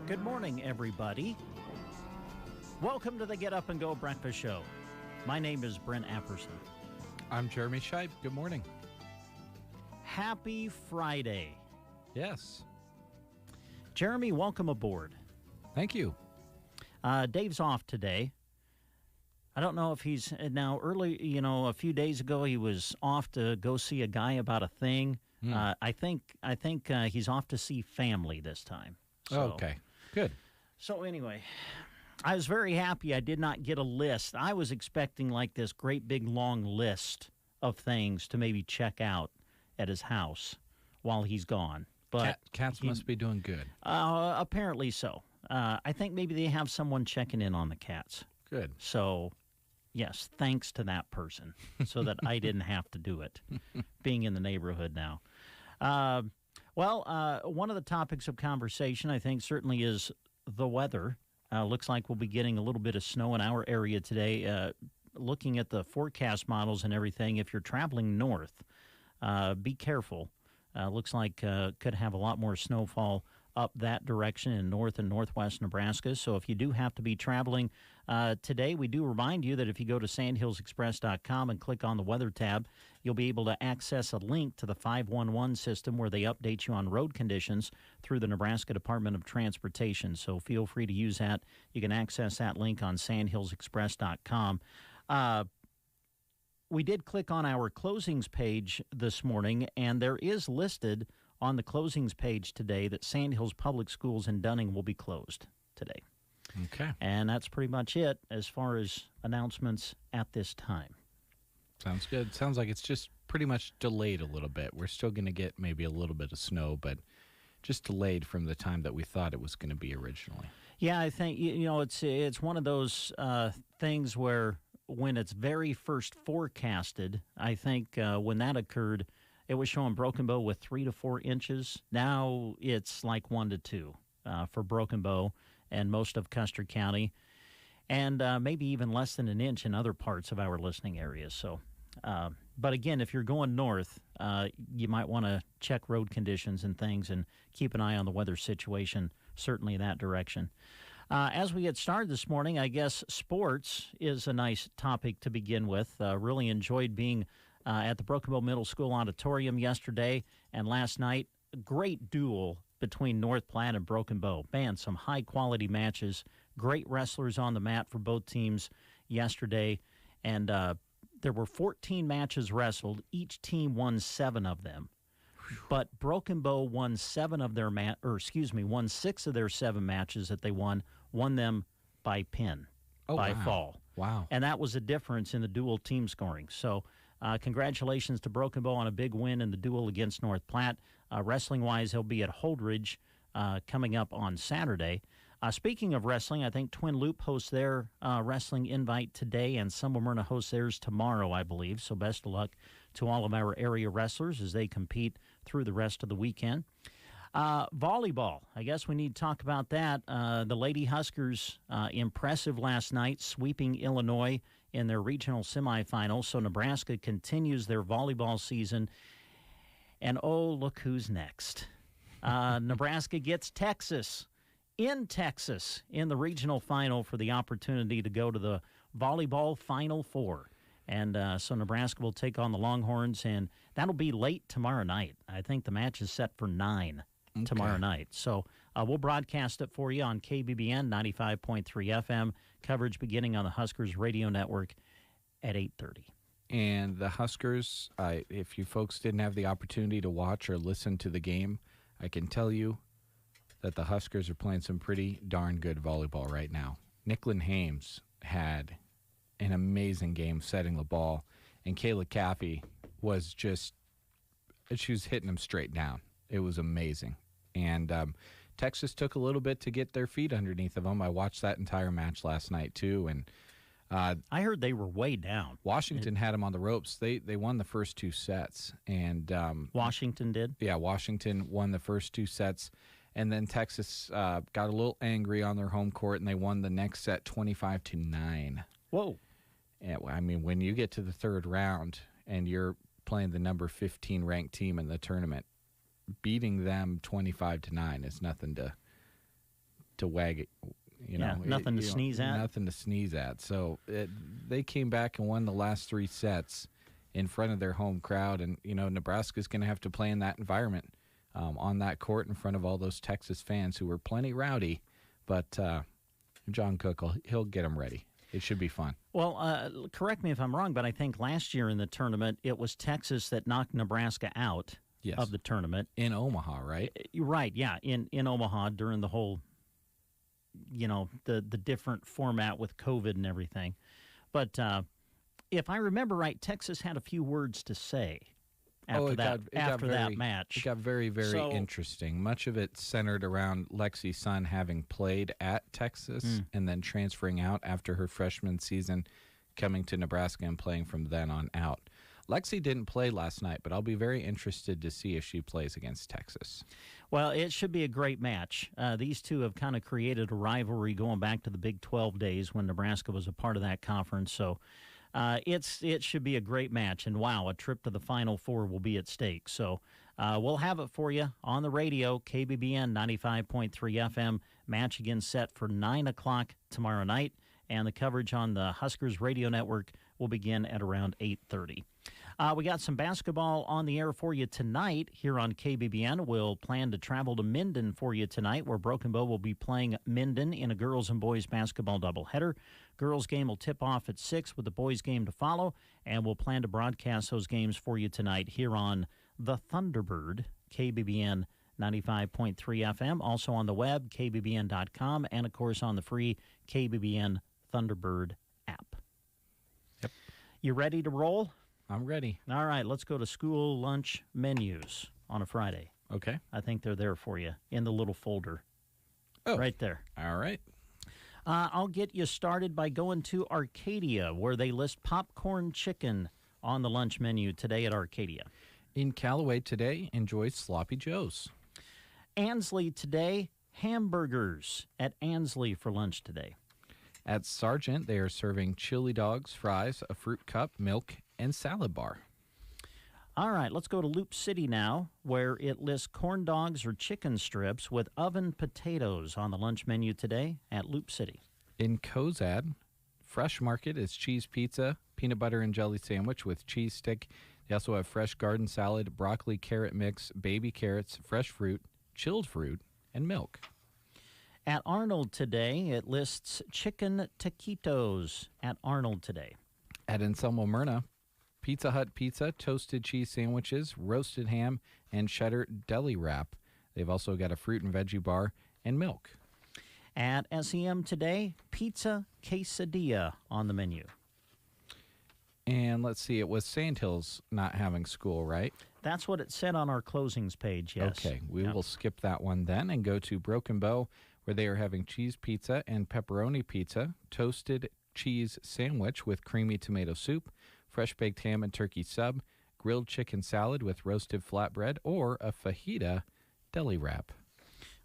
Good morning, everybody. Welcome to the Get Up and Go Breakfast Show. My name is Brent Apperson. I'm Jeremy Scheib. Good morning. Happy Friday. Yes. Jeremy, welcome aboard. Thank you. Dave's off today. I don't know if he's now early, a few days ago he was off to go see a guy about a thing. I think he's off to see family this time. So, okay. Good. So anyway, I was very happy I did not get a list. I was expecting like this great big long list of things to maybe check out at his house while he's gone. But cats must be doing good. Apparently so. I think maybe they have someone checking in on the cats. Good. So, yes, thanks to that person so that I didn't have to do it, being in the neighborhood now. One of the topics of conversation, I think, certainly is the weather. Looks like we'll be getting a little bit of snow in our area today. Looking at the forecast models and everything, if you're traveling north, be careful. Looks like could have a lot more snowfall up that direction in north and northwest Nebraska. So if you do have to be traveling today, we do remind you that if you go to sandhillsexpress.com and click on the weather tab, you'll be able to access a link to the 511 system where they update you on road conditions through the Nebraska Department of Transportation. So feel free to use that. You can access that link on sandhillsexpress.com. We did click on our closings page this morning, and there is listed on the closings page today that Sandhills Public Schools in Dunning will be closed today. Okay. And that's pretty much it as far as announcements at this time. Sounds good. Sounds like it's just pretty much delayed a little bit. We're still going to get maybe a little bit of snow, but just delayed from the time that we thought it was going to be originally. Yeah, I think, it's one of those things where when it's very first forecasted, I think when that occurred, it was showing Broken Bow with 3 to 4 inches. Now it's like 1 to 2 for Broken Bow and most of Custer County, and maybe even less than an inch in other parts of our listening areas. So, but again, if you're going north, you might want to check road conditions and things and keep an eye on the weather situation, certainly in that direction. As we get started this morning, I guess sports is a nice topic to begin with. Really enjoyed being at the Broken Bow Middle School auditorium yesterday and last night. A great duel between North Platte and Broken Bow. Man, some high-quality matches. Great wrestlers on the mat for both teams yesterday. And there were 14 matches wrestled. Each team won 7 of them. But Broken Bow won 6 of their 7 matches that they won them by pin, fall. Wow. And that was a difference in the dual team scoring. So congratulations to Broken Bow on a big win in the duel against North Platte. Wrestling-wise, he'll be at Holdridge coming up on Saturday. Speaking of wrestling, I think Twin Loop hosts their wrestling invite today, and Semmelmyrna hosts theirs tomorrow, I believe. So best of luck to all of our area wrestlers as they compete through the rest of the weekend. Volleyball, I guess we need to talk about that. The Lady Huskers, impressive last night, sweeping Illinois in their regional semifinals. So Nebraska continues their volleyball season. And look who's next. Nebraska gets Texas in the regional final for the opportunity to go to the volleyball Final Four. And so Nebraska will take on the Longhorns, and that'll be late tomorrow night. I think the match is set for 9 tomorrow night. So we'll broadcast it for you on KBBN 95.3 FM, coverage beginning on the Huskers radio network at 8:30. And the Huskers, if you folks didn't have the opportunity to watch or listen to the game, I can tell you that the Huskers are playing some pretty darn good volleyball right now. Nicklin Hames had an amazing game setting the ball, and Kayla Caffey was she was hitting them straight down. It was amazing. And Texas took a little bit to get their feet underneath of them. I watched that entire match last night, too, and I heard they were way down. Washington had them on the ropes. They won the first 2 sets. And Washington did? Yeah, Washington won the first 2 sets. And then Texas got a little angry on their home court, and they won the next set 25-9. Whoa. And, I mean, when you get to the third round and you're playing the number 15 ranked team in the tournament, beating them 25-9 is nothing to to wag it. Nothing to sneeze at. Nothing to sneeze at. So they came back and won the last 3 sets in front of their home crowd. And, Nebraska's going to have to play in that environment on that court in front of all those Texas fans who were plenty rowdy. But John Cook, he'll get them ready. It should be fun. Well, correct me if I'm wrong, but I think last year in the tournament, it was Texas that knocked Nebraska out of the tournament. In Omaha, right? You're right, yeah, in Omaha during the whole the different format with COVID and everything. But if I remember right, Texas had a few words to say after that match. It got very, very interesting. Much of it centered around Lexi Sun having played at Texas and then transferring out after her freshman season, coming to Nebraska and playing from then on out. Lexi didn't play last night, but I'll be very interested to see if she plays against Texas. Well, it should be a great match. These two have kind of created a rivalry going back to the Big 12 days when Nebraska was a part of that conference. So it should be a great match. And, wow, a trip to the Final Four will be at stake. So we'll have it for you on the radio, KBBN 95.3 FM. Match again set for 9 o'clock tomorrow night. And the coverage on the Huskers radio network will begin at around 8:30. We got some basketball on the air for you tonight here on KBBN. We'll plan to travel to Minden for you tonight, where Broken Bow will be playing Minden in a girls and boys basketball doubleheader. Girls game will tip off at 6 with the boys game to follow, and we'll plan to broadcast those games for you tonight here on the Thunderbird, KBBN 95.3 FM, also on the web, kbbn.com, and, of course, on the free KBBN Thunderbird app. Yep. You ready to roll? I'm ready. All right, let's go to school lunch menus on a Friday. Okay. I think they're there for you in the little folder. Oh. Right there. All right. I'll get you started by going to Arcadia, where they list popcorn chicken on the lunch menu today at Arcadia. In Callaway today, enjoy Sloppy Joe's. Ansley today, hamburgers at Ansley for lunch today. At Sargent, they are serving chili dogs, fries, a fruit cup, milk, and salad bar. All right, let's go to Loop City now, where it lists corn dogs or chicken strips with oven potatoes on the lunch menu today at Loop City. In Cozad, Fresh Market is cheese pizza, peanut butter and jelly sandwich with cheese stick. They also have fresh garden salad, broccoli carrot mix, baby carrots, fresh fruit, chilled fruit, and milk. At Arnold today, it lists chicken taquitos at Arnold today. At Anselmo Myrna, Pizza Hut pizza, toasted cheese sandwiches, roasted ham, and cheddar deli wrap. They've also got a fruit and veggie bar and milk. At SEM today, pizza quesadilla on the menu. And let's see, it was Sandhills not having school, right? That's what it said on our closings page, yes. Okay, we will skip that one then and go to Broken Bow, where they are having cheese pizza and pepperoni pizza, toasted cheese sandwich with creamy tomato soup, fresh baked ham and turkey sub, grilled chicken salad with roasted flatbread, or a fajita deli wrap.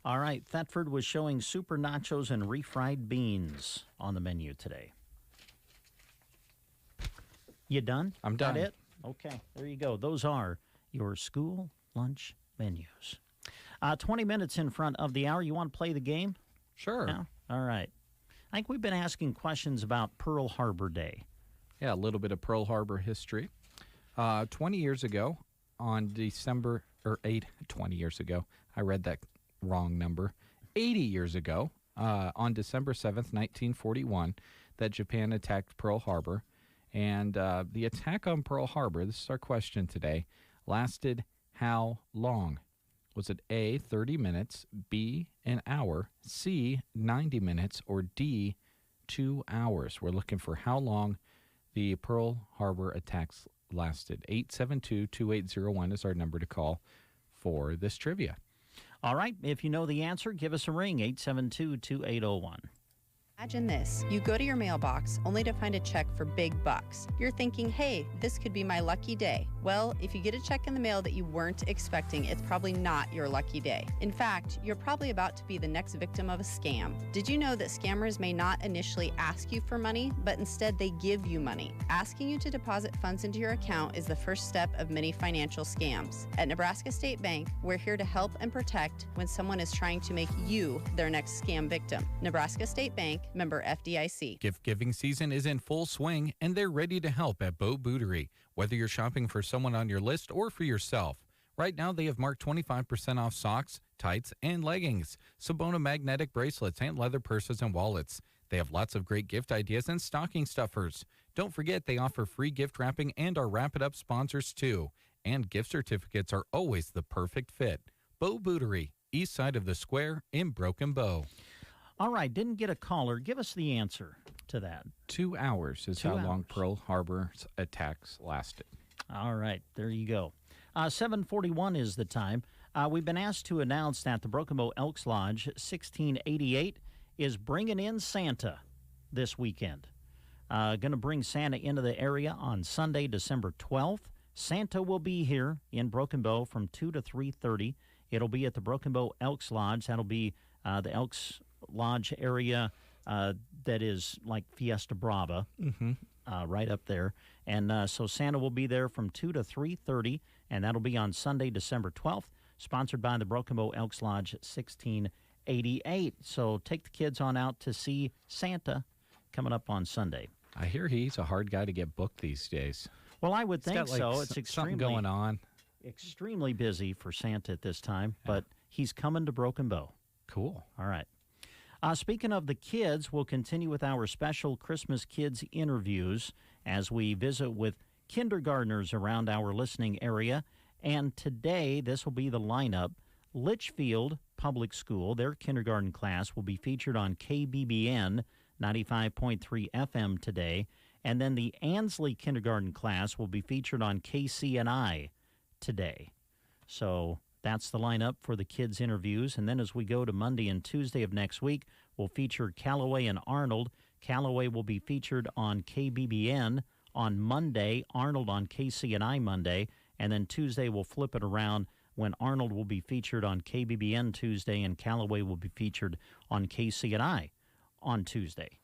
All right, Thetford was showing super nachos and refried beans on the menu today. You done? I'm done. That it? Okay, there you go. Those are your school lunch menus. 20 minutes in front of the hour. You want to play the game? Sure. Yeah? All right. I think we've been asking questions about Pearl Harbor Day. Yeah, a little bit of Pearl Harbor history. 20 years ago, on December, or 20 years ago, I read that wrong number. 80 years ago, on December 7th, 1941, that Japan attacked Pearl Harbor. And the attack on Pearl Harbor, this is our question today, lasted how long? Was it A, 30 minutes, B, an hour, C, 90 minutes, or D, 2 hours? We're looking for how long the Pearl Harbor attacks lasted. 872-2801 is our number to call for this trivia. All right. If you know the answer, give us a ring, 872-2801. Imagine this. You go to your mailbox only to find a check for big bucks. You're thinking, hey, this could be my lucky day. Well, if you get a check in the mail that you weren't expecting, it's probably not your lucky day. In fact, you're probably about to be the next victim of a scam. Did you know that scammers may not initially ask you for money, but instead they give you money? Asking you to deposit funds into your account is the first step of many financial scams. At Nebraska State Bank, we're here to help and protect when someone is trying to make you their next scam victim. Nebraska State Bank, member FDIC. Gift giving season is in full swing, and they're ready to help at Bow Bootery. Whether you're shopping for someone on your list or for yourself, right now they have marked 25% off socks, tights, and leggings, Sabona magnetic bracelets, and leather purses and wallets. They have lots of great gift ideas and stocking stuffers. Don't forget they offer free gift wrapping and are Wrap It Up sponsors too. And gift certificates are always the perfect fit. Bow Bootery, east side of the square in Broken Bow. All right, didn't get a caller. Give us the answer to that. 2 hours is how long Pearl Harbor's attacks lasted. All right, there you go. 7:41 is the time. We've been asked to announce that the Broken Bow Elks Lodge 1688 is bringing in Santa this weekend. Going to bring Santa into the area on Sunday, December 12th. Santa will be here in Broken Bow from 2 to 3:30. It'll be at the Broken Bow Elks Lodge. That'll be the Elks Lodge area that is like Fiesta Brava, right up there. And so Santa will be there from 2 to 3:30, and that'll be on Sunday, December 12th, sponsored by the Broken Bow Elks Lodge 1688. So take the kids on out to see Santa coming up on Sunday. I hear he's a hard guy to get booked these days. Well, I would think got, so. It's something going on. Extremely busy for Santa at this time, but he's coming to Broken Bow. Cool. All right. Speaking of the kids, we'll continue with our special Christmas Kids interviews as we visit with kindergartners around our listening area. And today, this will be the lineup. Litchfield Public School, their kindergarten class, will be featured on KBBN 95.3 FM today. And then the Ansley kindergarten class will be featured on KCNI today. So that's the lineup for the kids' interviews. And then as we go to Monday and Tuesday of next week, we'll feature Callaway and Arnold. Callaway will be featured on KBBN on Monday, Arnold on KCNI Monday, and then Tuesday we'll flip it around when Arnold will be featured on KBBN Tuesday and Callaway will be featured on KCNI on Tuesday.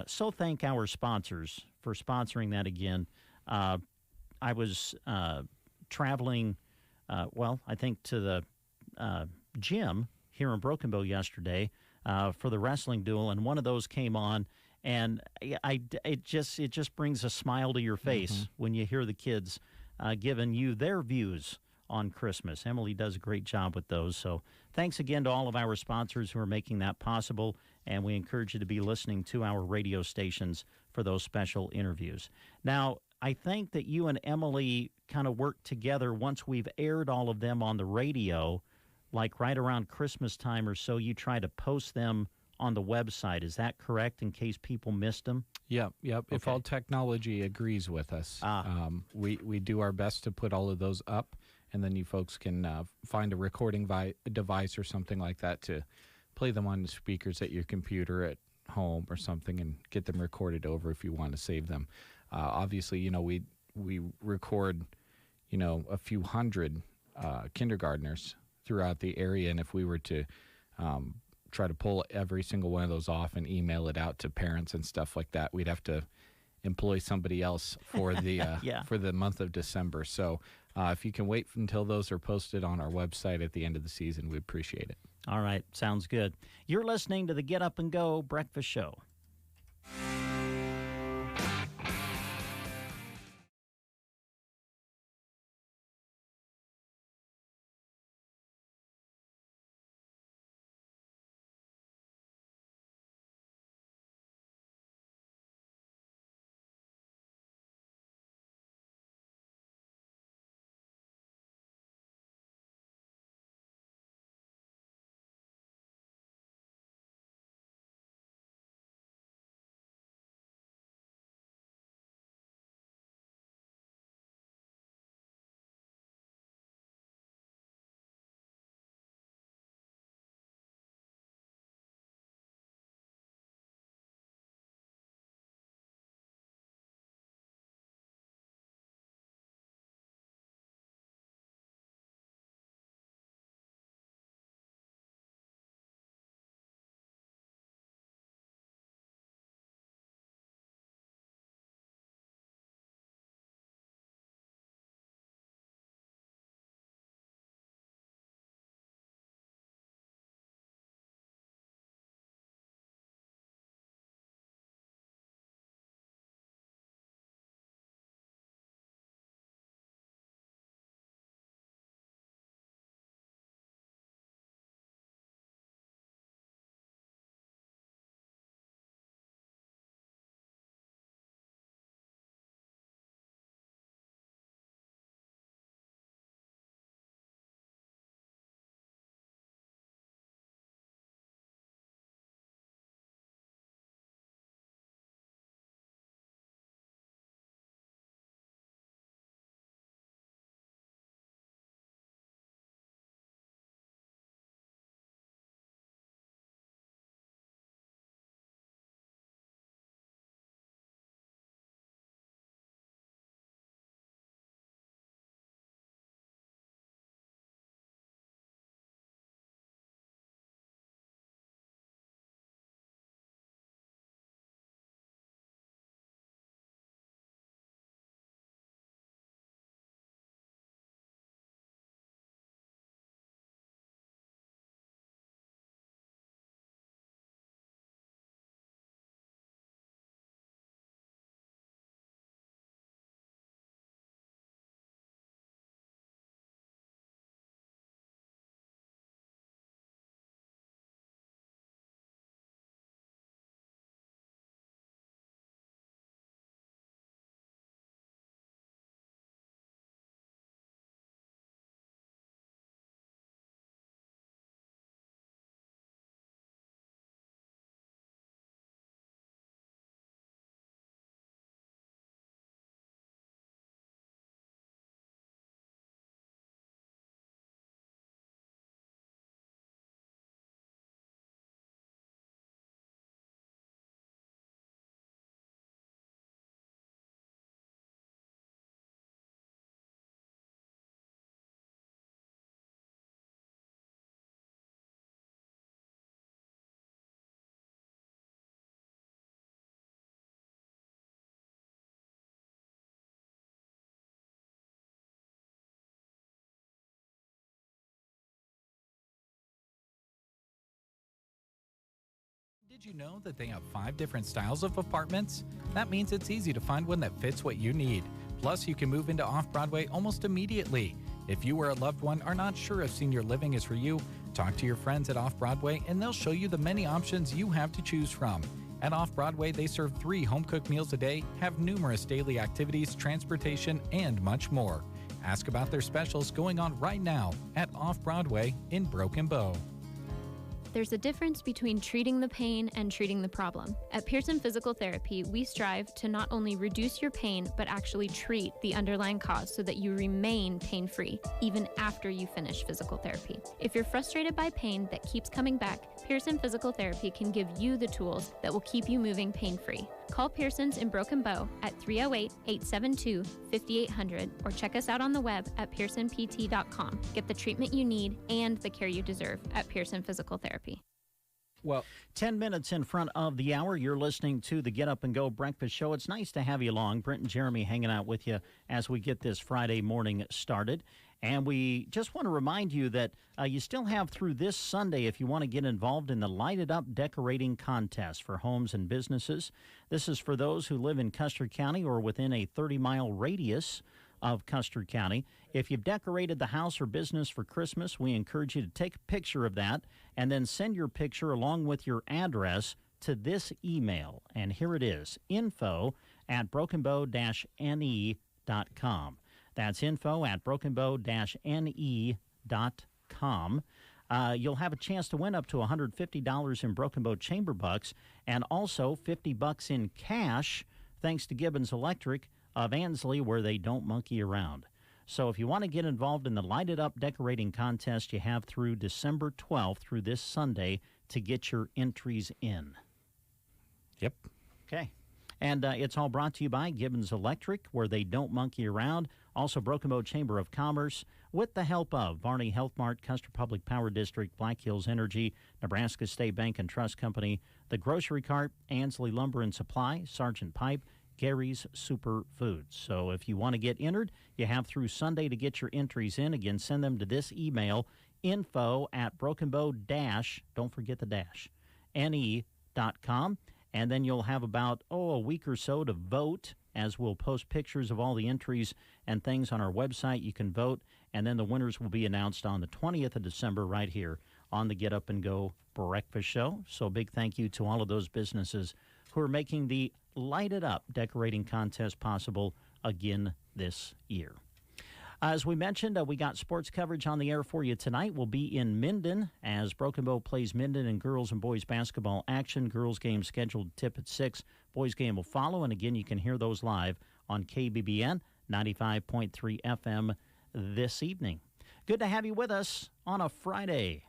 So thank our sponsors for sponsoring that again. I was traveling, I think to the gym here in Broken Bow yesterday for the wrestling duel, and one of those came on, and it just brings a smile to your face when you hear the kids giving you their views on Christmas. Emily does a great job with those. So thanks again to all of our sponsors who are making that possible, and we encourage you to be listening to our radio stations for those special interviews. Now, I think that you and Emily kind of worked together once we've aired all of them on the radio, like right around Christmas time or so. You try to post them on the website. Is that correct, in case people missed them? Yep. Okay. If all technology agrees with us, we do our best to put all of those up, and then you folks can find a recording device or something like that to play them on the speakers at your computer at home or something and get them recorded over if you want to save them. Obviously, we record, a few hundred kindergartners throughout the area, and if we were to try to pull every single one of those off and email it out to parents and stuff like that, we'd have to employ somebody else for the for the month of December. So if you can wait until those are posted on our website at the end of the season, we appreciate it. All right, sounds good. You're listening to the Get Up and Go Breakfast Show. Did you know that they have 5 different styles of apartments? That means it's easy to find one that fits what you need. Plus, you can move into Off-Broadway almost immediately. If you or a loved one are not sure if senior living is for you, talk to your friends at Off-Broadway and they'll show you the many options you have to choose from. At Off-Broadway, they serve 3 home-cooked meals a day, have numerous daily activities, transportation, and much more. Ask about their specials going on right now at Off-Broadway in Broken Bow. There's a difference between treating the pain and treating the problem. At Pearson Physical Therapy, we strive to not only reduce your pain, but actually treat the underlying cause so that you remain pain-free, even after you finish physical therapy. If you're frustrated by pain that keeps coming back, Pearson Physical Therapy can give you the tools that will keep you moving pain-free. Call Pearson's in Broken Bow at 308-872-5800 or check us out on the web at pearsonpt.com. Get the treatment you need and the care you deserve at Pearson Physical Therapy. Well, 10 minutes in front of the hour, you're listening to the Get Up and Go Breakfast Show. It's nice to have you along. Brent and Jeremy hanging out with you as we get this Friday morning started. And we just want to remind you that you still have through this Sunday if you want to get involved in the Lighted Up Decorating Contest for homes and businesses. This is for those who live in Custer County or within a 30-mile radius of Custer County. If you've decorated the house or business for Christmas, we encourage you to take a picture of that and then send your picture along with your address to this email. And here it is, info@brokenbow-ne.com. That's info@brokenbow-ne.com. You'll have a chance to win up to $150 in Broken Bow Chamber Bucks and also $50 in cash, thanks to Gibbons Electric of Ansley, where they don't monkey around. So if you want to get involved in the Lighted Up Decorating Contest, you have through December 12th through this Sunday to get your entries in. Yep. Okay. And it's all brought to you by Gibbons Electric, where they don't monkey around. Also, Broken Bow Chamber of Commerce, with the help of Varney Health Mart, Custer Public Power District, Black Hills Energy, Nebraska State Bank and Trust Company, The Grocery Cart, Ansley Lumber and Supply, Sergeant Pipe, Gary's Super Foods. So if you want to get entered, you have through Sunday to get your entries in. Again, send them to this email, info@brokenbow- don't forget the dash, ne.com. And then you'll have about, a week or so to vote, as we'll post pictures of all the entries and things on our website. You can vote, and then the winners will be announced on the 20th of December right here on the Get Up and Go Breakfast Show. So a big thank you to all of those businesses who are making the Lighted Up Decorating Contest possible again this year. As we mentioned, we got sports coverage on the air for you tonight. We'll be in Minden as Broken Bow plays Minden in girls and boys basketball action. Girls game scheduled to tip at 6. Boys game will follow, and again, you can hear those live on KBBN 95.3 FM this evening. Good to have you with us on a Friday.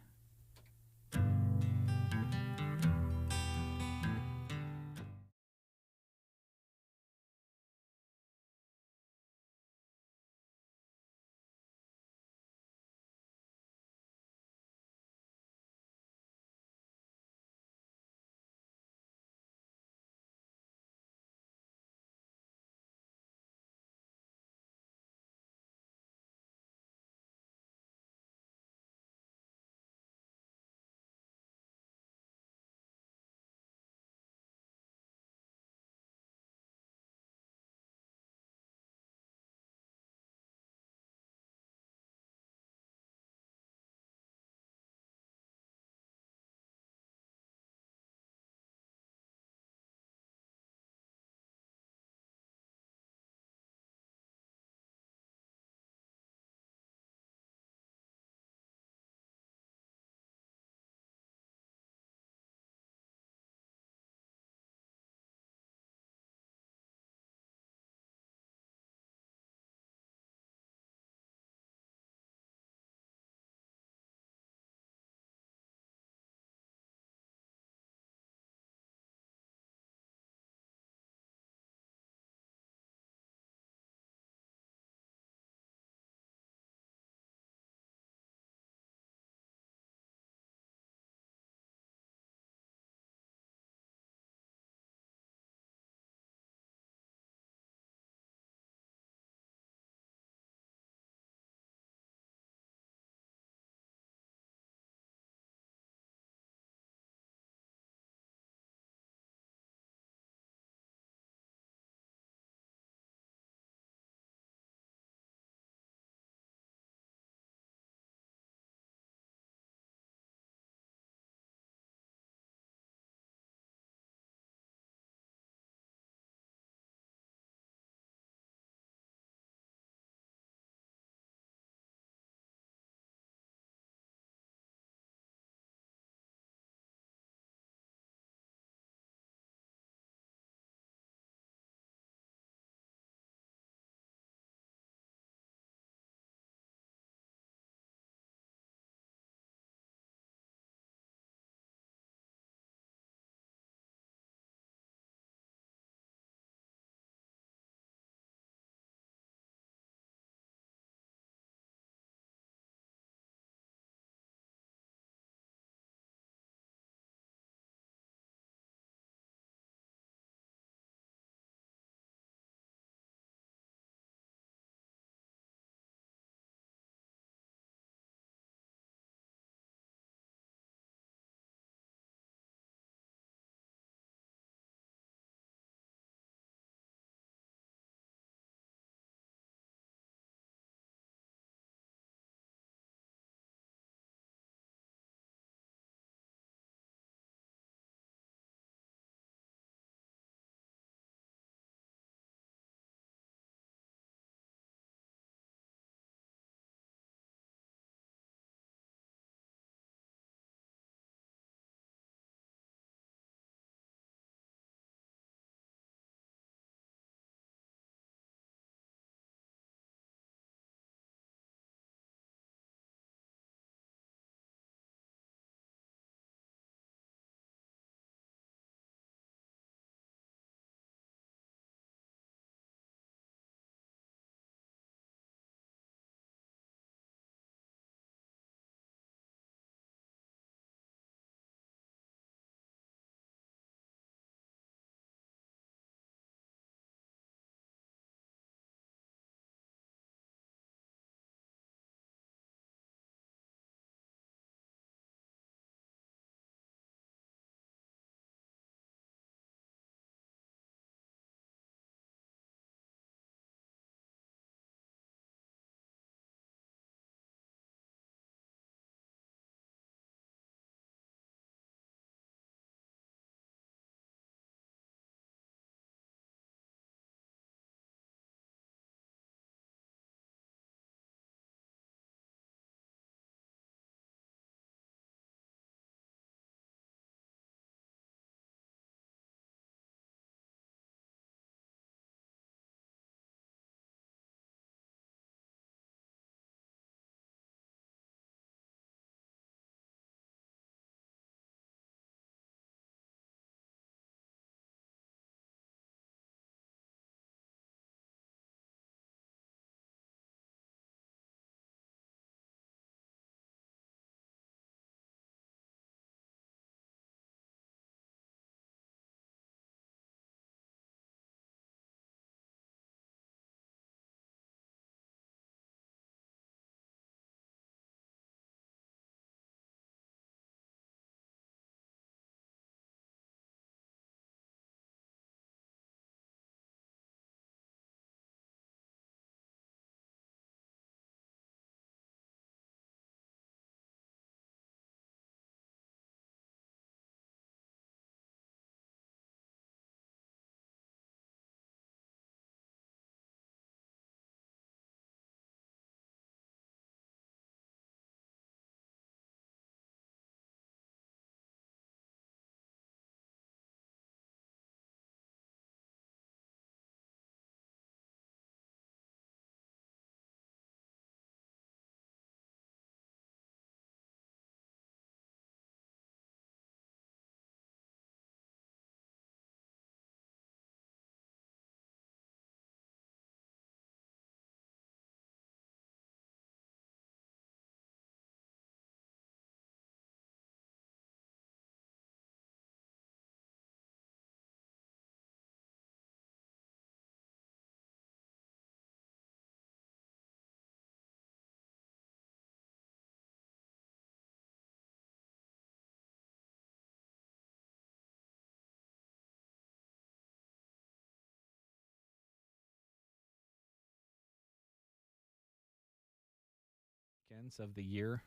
weekends of the year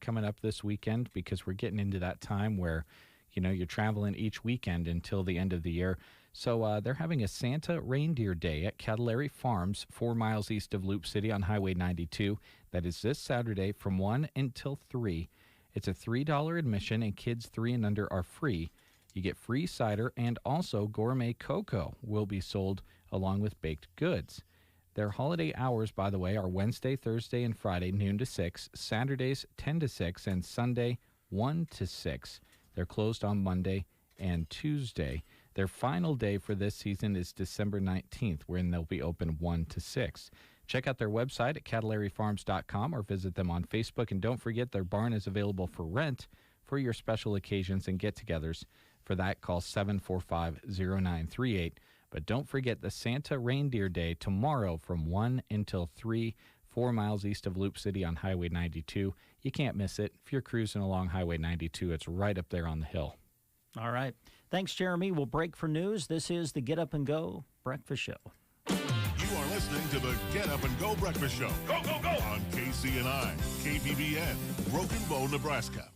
coming up this weekend, because we're getting into that time where, you're traveling each weekend until the end of the year. So they're having a Santa Reindeer Day at Cadillac Farms, 4 miles east of Loop City on Highway 92. That is this Saturday from 1 until 3. It's a $3 admission, and kids 3 and under are free. You get free cider, and also gourmet cocoa will be sold along with baked goods. Their holiday hours, by the way, are Wednesday, Thursday, and Friday, noon to 6, Saturdays, 10 to 6, and Sunday, 1 to 6. They're closed on Monday and Tuesday. Their final day for this season is December 19th, when they'll be open 1 to 6. Check out their website at CadillacFarms.com or visit them on Facebook. And don't forget, their barn is available for rent for your special occasions and get-togethers. For that, call 745-0938. But don't forget the Santa Reindeer Day tomorrow from 1 until 3, 4 miles east of Loop City on Highway 92. You can't miss it. If you're cruising along Highway 92, it's right up there on the hill. All right. Thanks, Jeremy. We'll break for news. This is the Get Up and Go Breakfast Show. You are listening to the Get Up and Go Breakfast Show. Go, go, go! On KCNI, KPBN, Broken Bow, Nebraska.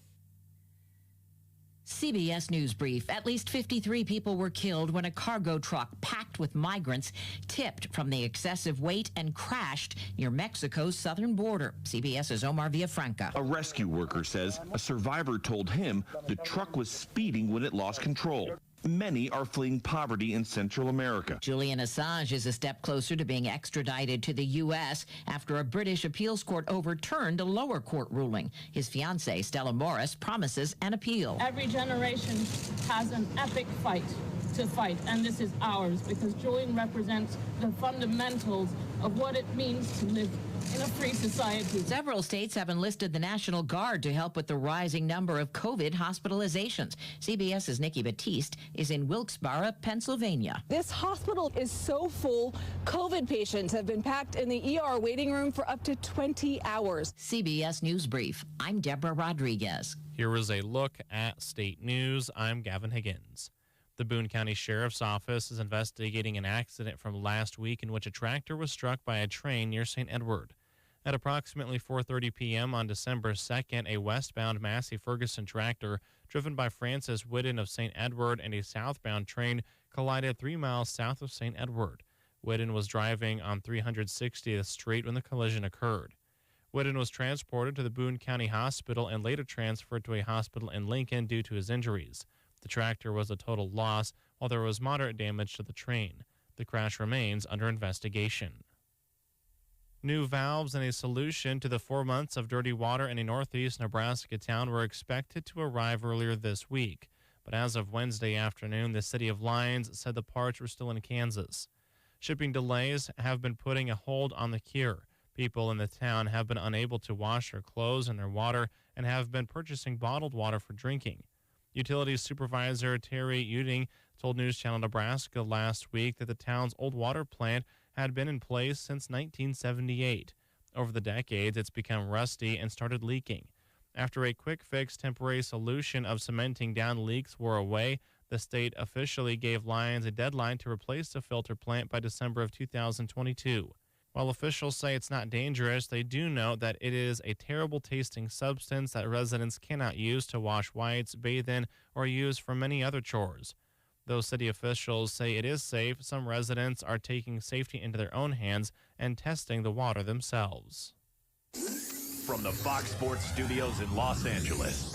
CBS News Brief. At least 53 people were killed when a cargo truck packed with migrants tipped from the excessive weight and crashed near Mexico's southern border. CBS's Omar Villafranca. A rescue worker says a survivor told him the truck was speeding when it lost control. Many are fleeing poverty in Central America. Julian Assange is a step closer to being extradited to the U.S. after a British appeals court overturned a lower court ruling. His fiancée, Stella Morris, promises an appeal. Every generation has an epic fight to fight, and this is ours, because Julian represents the fundamentals of what it means to live in a free society. Several states have enlisted the National Guard to help with the rising number of COVID hospitalizations. CBS's Nikki Batiste is in Wilkes-Barre, Pennsylvania. This hospital is so full, COVID patients have been packed in the ER waiting room for up to 20 hours. CBS News Brief. I'm Deborah Rodriguez. Here is a look at state news. I'm Gavin Higgins. The Boone County Sheriff's Office is investigating an accident from last week in which a tractor was struck by a train near St. Edward. At approximately 4:30 p.m. on December 2nd, a westbound Massey-Ferguson tractor driven by Francis Whiddon of St. Edward and a southbound train collided 3 miles south of St. Edward. Whiddon was driving on 360th Street when the collision occurred. Whiddon was transported to the Boone County Hospital and later transferred to a hospital in Lincoln due to his injuries. The tractor was a total loss, while there was moderate damage to the train. The crash remains under investigation. New valves and a solution to the 4 months of dirty water in a northeast Nebraska town were expected to arrive earlier this week. But as of Wednesday afternoon, the city of Lyons said the parts were still in Kansas. Shipping delays have been putting a hold on the cure. People in the town have been unable to wash their clothes and their water and have been purchasing bottled water for drinking. Utilities Supervisor Terry Uding told News Channel Nebraska last week that the town's old water plant had been in place since 1978. Over the decades, it's become rusty and started leaking. After a quick-fix temporary solution of cementing down leaks wore away, the state officially gave Lyons a deadline to replace the filter plant by December of 2022. While officials say it's not dangerous, they do note that it is a terrible-tasting substance that residents cannot use to wash whites, bathe in, or use for many other chores. Though city officials say it is safe, some residents are taking safety into their own hands and testing the water themselves. From the Fox Sports Studios in Los Angeles,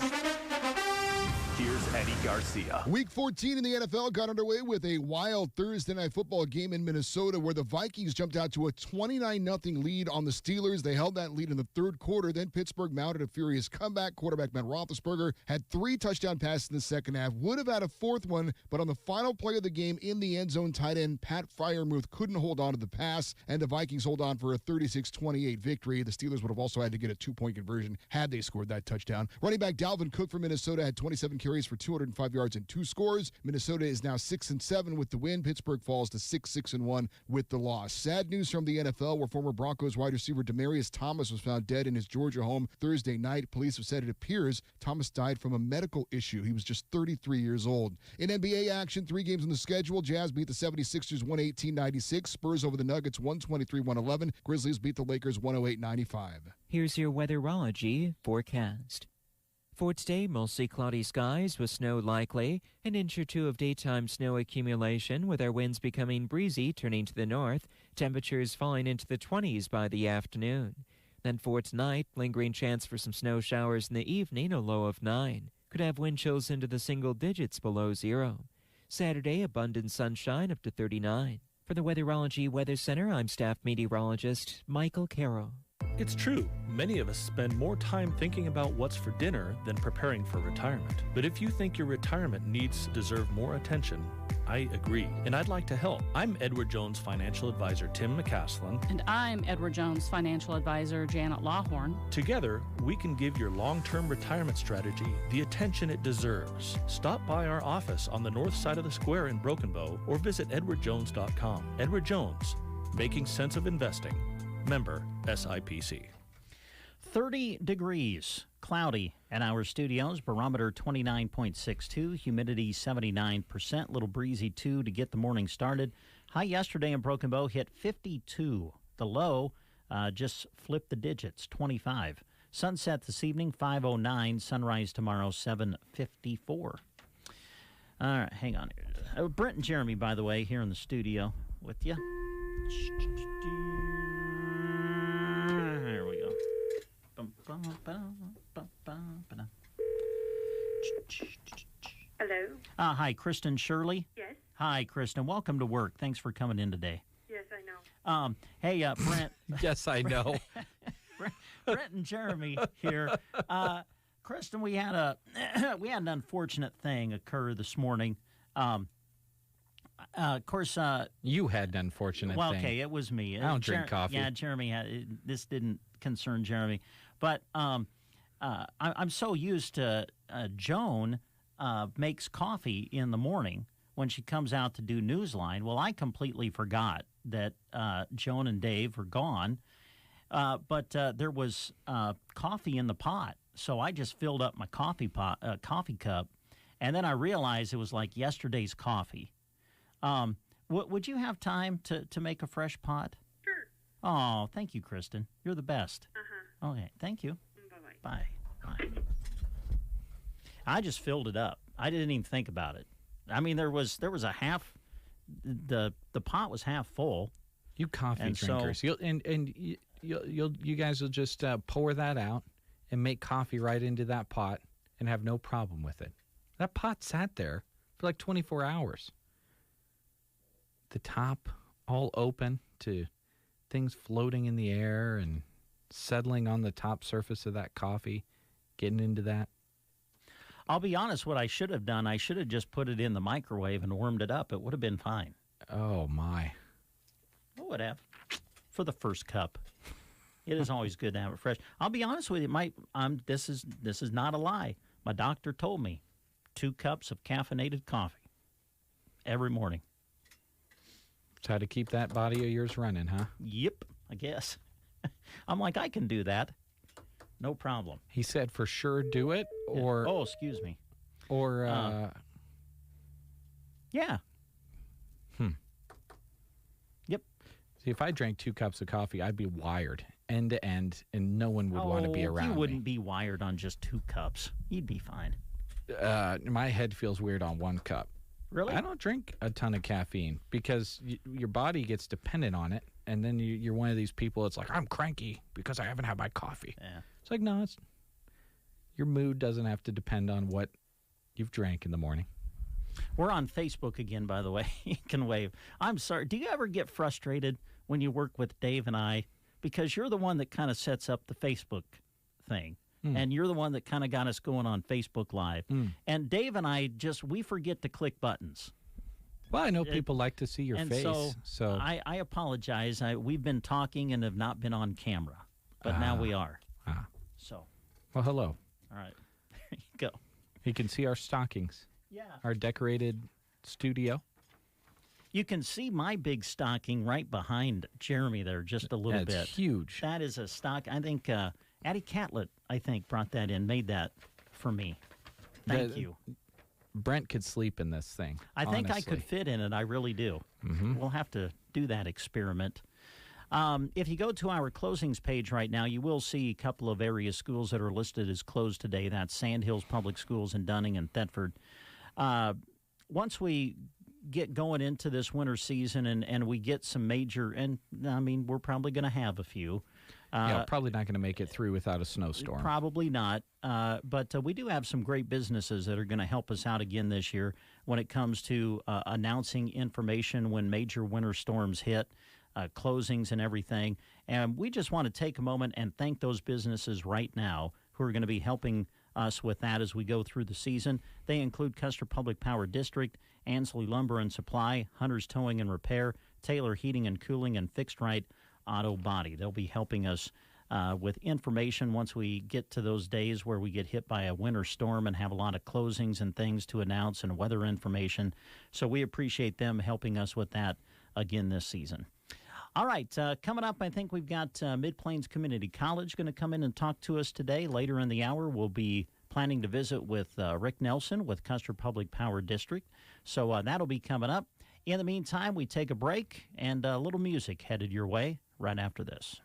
here's Eddie Garcia. Week 14 in the NFL got underway with a wild Thursday night football game in Minnesota where the Vikings jumped out to a 29-0 lead on the Steelers. They held that lead in the third quarter. Then Pittsburgh mounted a furious comeback. Quarterback Ben Roethlisberger had 3 touchdown passes in the second half. Would have had a fourth one, but on the final play of the game in the end zone, tight end Pat Freiermuth couldn't hold on to the pass, and the Vikings hold on for a 36-28 victory. The Steelers would have also had to get a 2-point conversion had they scored that touchdown. Running back Dalvin Cook for Minnesota had 27 carries carries for 205 yards and 2 scores. Minnesota is now 6-7 with the win. Pittsburgh falls to 6-1 with the loss. Sad news from the NFL, where former Broncos wide receiver Demaryius Thomas was found dead in his Georgia home Thursday night. Police have said it appears Thomas died from a medical issue. He was just 33 years old. In NBA action, 3 games on the schedule. Jazz beat the 76ers 118-96. Spurs over the Nuggets 123-111. Grizzlies beat the Lakers 108-95. Here's your weatherology forecast. For today, mostly cloudy skies with snow likely, an inch or 2 of daytime snow accumulation with our winds becoming breezy, turning to the north, temperatures falling into the 20s by the afternoon. Then for tonight, lingering chance for some snow showers in the evening, a low of 9. Could have wind chills into the single digits below 0. Saturday, abundant sunshine up to 39. For the Weatherology Weather Center, I'm staff meteorologist Michael Carroll. It's true, many of us spend more time thinking about what's for dinner than preparing for retirement. But if you think your retirement needs deserve more attention, I agree, and I'd like to help. I'm Edward Jones financial advisor Tim McCaslin. And I'm Edward Jones financial advisor Janet Lawhorn. Together, we can give your long-term retirement strategy the attention it deserves. Stop by our office on the north side of the square in Broken Bow or visit edwardjones.com. Edward Jones, making sense of investing. Member SIPC. 30 degrees, cloudy at our studios, barometer 29.62, humidity 79%, little breezy too to get the morning started. High yesterday in Broken Bow hit 52. The low just flipped the digits, 25. Sunset this evening, 5:09. Sunrise tomorrow, 7:54. All right, hang on. Brent and Jeremy, by the way, here in the studio with you. There we go. Hello. Hi, Kristen Shirley. Yes. Hi, Kristen. Welcome to work. Thanks for coming in today. Yes, I know. Hey, Brent. Yes, I know. Brent and Jeremy here. Kristen, we had an unfortunate thing occur this morning. Of course, you had an unfortunate thing. Well, okay, it was me. I don't drink coffee. Yeah, Jeremy had. This didn't concern Jeremy, but I'm so used to Joan makes coffee in the morning when she comes out to do Newsline. Well, I completely forgot that Joan and Dave were gone, but there was coffee in the pot, so I just filled up my coffee cup, and then I realized it was like yesterday's coffee. Would you have time to make a fresh pot? Sure. Oh, thank you, Kristen. You're the best. Uh-huh. Okay, thank you. Bye-bye. Bye. I just filled it up. I didn't even think about it. I mean, there was a half. The pot was half full. You coffee drinkers. So, you guys will just pour that out and make coffee right into that pot and have no problem with it. That pot sat there for like 24 hours. The top all open to things floating in the air and settling on the top surface of that coffee, getting into that. I'll be honest, what I should have done, I should have just put it in the microwave and warmed it up. It would have been fine. Oh, my. I would have. For the first cup. It is always good to have it fresh. I'll be honest with you, this is not a lie. My doctor told me 2 cups of caffeinated coffee every morning. That's how to keep that body of yours running, huh? Yep, I guess. I'm like, I can do that. No problem. He said for sure do it, or... Oh, excuse me. Or, yeah. Yep. See, if I drank 2 cups of coffee, I'd be wired end to end, and no one would want to be around me. You wouldn't be wired on just 2 cups. You'd be fine. My head feels weird on 1 cup. Really? I don't drink a ton of caffeine because your body gets dependent on it, and then you're one of these people that's like, I'm cranky because I haven't had my coffee. Yeah. It's like, no, your mood doesn't have to depend on what you've drank in the morning. We're on Facebook again, by the way. You can wave. I'm sorry. Do you ever get frustrated when you work with Dave and I? Because you're the one that kind of sets up the Facebook thing. And you're the one that kind of got us going on Facebook Live. And Dave and I we forget to click buttons. Well, I know people like to see your face. So I apologize. We've been talking and have not been on camera. But now we are. So. Well, hello. All right. There you go. You can see our stockings. Yeah. Our decorated studio. You can see my big stocking right behind Jeremy there just a little bit. It's huge. That is a stock. I think Addie Catlett, brought that in, made that for me. Thank you. Brent could sleep in this thing. I think I honestly. could fit in it. I really do. Mm-hmm. We'll have to do that experiment. If you go to our closings page right now, you will see a couple of area schools that are listed as closed today. That's Sandhills Public Schools in Dunning and Thetford. Once we get going into this winter season and we get some major, and I mean, we're probably going to have a few. Probably not going to make it through without a snowstorm. Probably not. But we do have some great businesses that are going to help us out again this year when it comes to announcing information when major winter storms hit, closings and everything. And we just want to take a moment and thank those businesses right now who are going to be helping us with that as we go through the season. They include Custer Public Power District, Ansley Lumber and Supply, Hunter's Towing and Repair, Taylor Heating and Cooling, and Fixed Right Auto Body. They'll be helping us with information once we get to those days where we get hit by a winter storm and have a lot of closings and things to announce and weather information. So we appreciate them helping us with that again this season. All right, coming up, I think we've got Mid-Plains Community College going to come in and talk to us today. Later in the hour, we'll be planning to visit with Rick Nelson with Custer Public Power District. So that'll be coming up. In the meantime, we take a break and a little music headed your way right after this.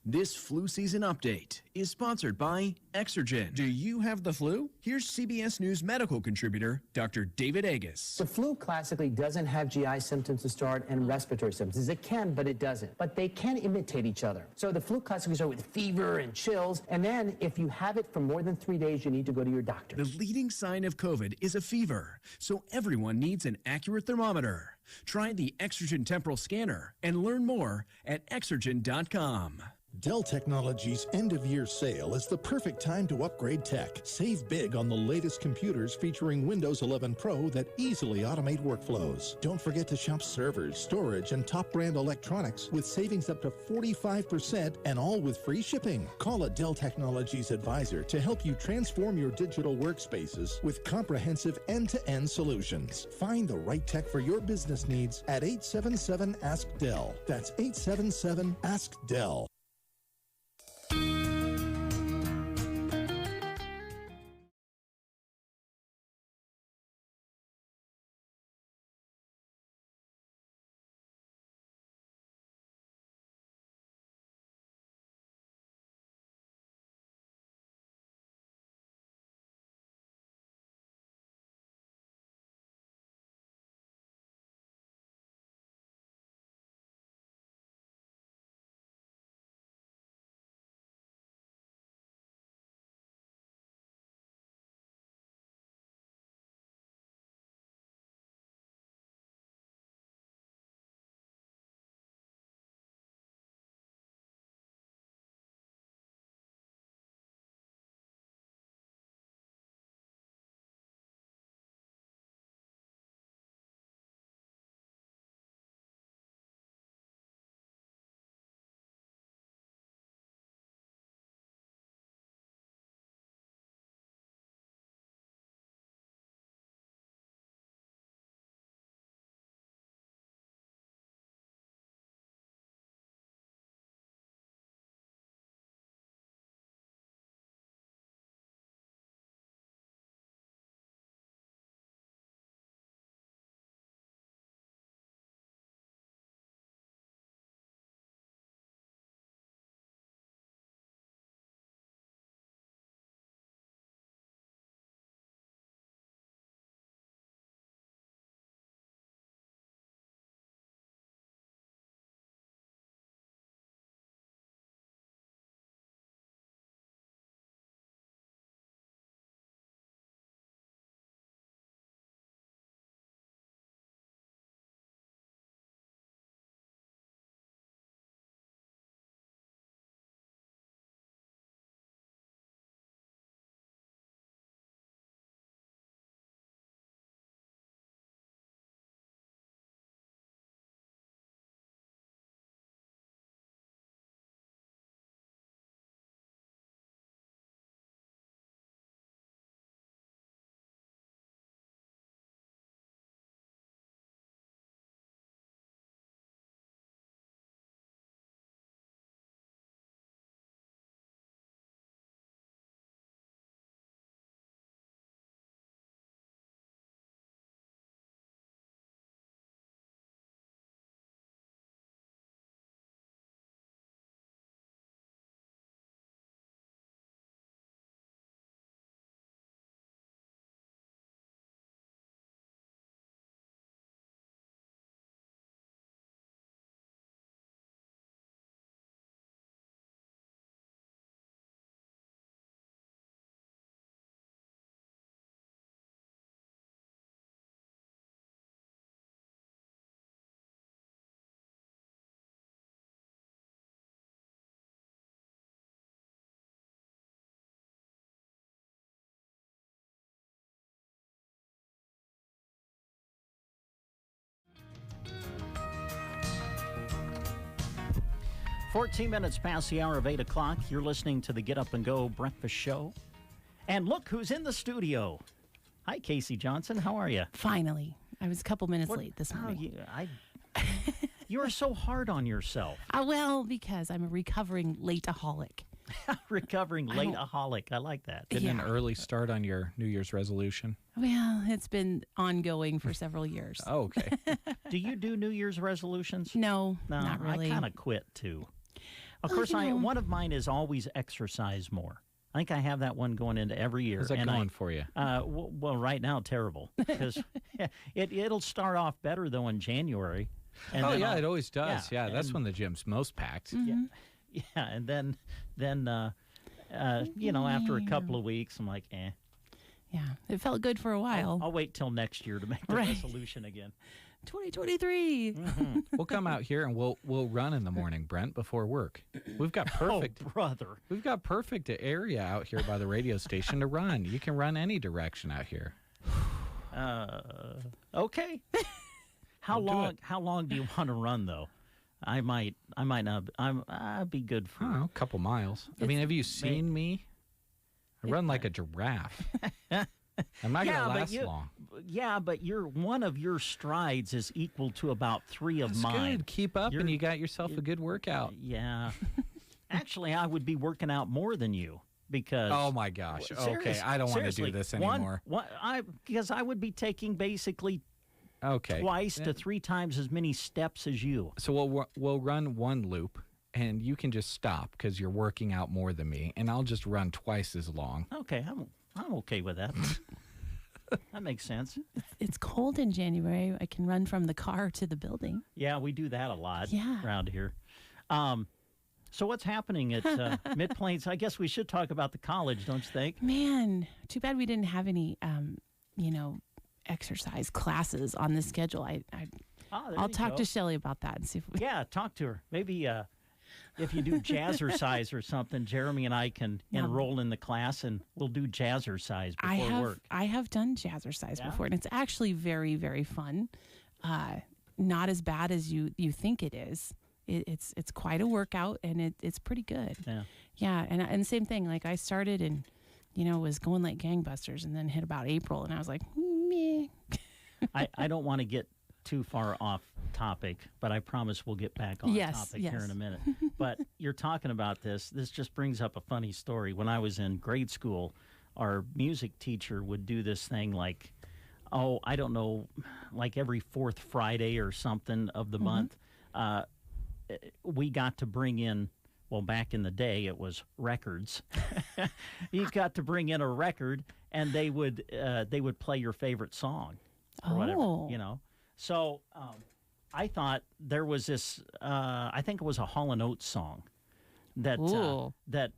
This flu season update is sponsored by Exergen. Do you have the flu? Here's CBS News medical contributor, Dr. David Agus. The flu classically doesn't have GI symptoms to start and respiratory symptoms. It can, but it doesn't. But they can imitate each other. So the flu classically starts with fever and chills, and then if you have it for more than 3 days, you need to go to your doctor. The leading sign of COVID is a fever, so everyone needs an accurate thermometer. Try the Exergen temporal scanner and learn more at exergen.com. Dell Technologies' end-of-year sale is the perfect time to upgrade tech. Save big on the latest computers featuring Windows 11 Pro that easily automate workflows. Don't forget to shop servers, storage, and top-brand electronics with savings up to 45% and all with free shipping. Call a Dell Technologies advisor to help you transform your digital workspaces with comprehensive end-to-end solutions. Find the right tech for your business needs at 877-ASK-DELL. That's 877-ASK-DELL. 14 minutes past the hour of 8 o'clock. You're listening to the Get Up and Go Breakfast Show. And look who's in the studio. Hi, Casey Johnson. How are you? Finally. I was a couple minutes late this morning. You are so hard on yourself. Well, because I'm a recovering late-aholic. Recovering late-aholic. I like that. Getting an early start on your New Year's resolution? Well, it's been ongoing for several years. Oh, okay. Do you do New Year's resolutions? No, not really. I kind of quit, too. Of course, one of mine is always exercise more. I think I have that one going into every year. How's that going for you? Well, right now, terrible. Because it'll start off better, though, in January. And it always does. Yeah, that's when the gym's most packed. Mm-hmm. Yeah, and then after a couple of weeks, I'm like, eh. Yeah, it felt good for a while. I'll wait till next year to make the resolution again. 2023. Mm-hmm. We'll come out here and we'll run in the morning, Brent, before work. We've got perfect. Oh, brother. We've got perfect area out here by the radio station to run. You can run any direction out here. Okay. How long do you want to run though? I might not. I'd be good for a couple miles. I mean, have you seen me? I run like a giraffe. I'm not gonna last long. Yeah, but one of your strides is equal to about 3 of That's mine. Good. Keep up, and you got yourself a good workout. Yeah. Actually, I would be working out more than you because. Oh my gosh! Okay, I don't want to do this anymore. Because I would be taking basically. Okay. Twice to 3 times as many steps as you. So we'll run one loop, and you can just stop because you're working out more than me, and I'll just run twice as long. Okay, I'm okay with that. That makes sense. It's cold in January. I can run from the car to the building. Yeah, we do that a lot around here. So what's happening at Mid-Plains? I guess we should talk about the college, don't you think? Man, too bad we didn't have any, exercise classes on the schedule. I'll talk to Shelly about that and see if we... Yeah, talk to her. Maybe if you do jazzercise or something, Jeremy and I can enroll in the class and we'll do jazzercise before work. I have done jazzercise before, and it's actually very, very fun. Not as bad as you think it is. It's quite a workout, and it's pretty good. Yeah. Yeah, and same thing. Like I started and was going like gangbusters, and then hit about April, and I was like, meh. I don't want to get too far off topic, but I promise we'll get back on topic here in a minute. But you're talking about this. This just brings up a funny story. When I was in grade school, our music teacher would do this thing like, I don't know, like every 4th Friday or something of the month, we got to bring in, well, back in the day, it was records. You got to bring in a record, and they would play your favorite song or whatever, So I thought there was this, I think it was a Hall & Oates song that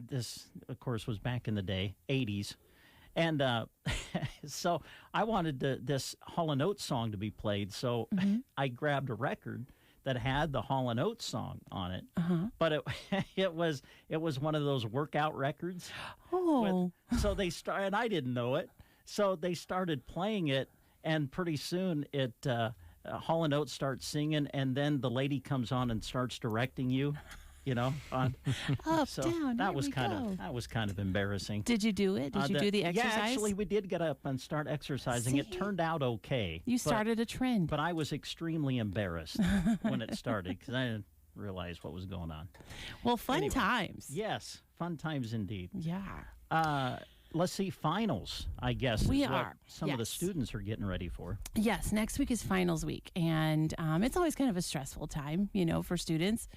this, of course, was back in the day, 80s. And so I wanted this Hall & Oates song to be played, so I grabbed a record that had the Hall & Oates song on it, but it was one of those workout records. So they started, and I didn't know it. So they started playing it, and pretty soon Hall & Oates starts singing, and then the lady comes on and starts directing you. On up, down. That was kind of embarrassing. Did you do it? Did you do the exercise? Yeah, actually, we did get up and start exercising. It turned out okay. You started a trend. But I was extremely embarrassed when it started because I didn't realize what was going on. Well, fun times. Yes, fun times indeed. Yeah. Let's see, finals, I guess, we is what are. Some of the students are getting ready for. Yes, next week is finals week, and it's always kind of a stressful time, for students.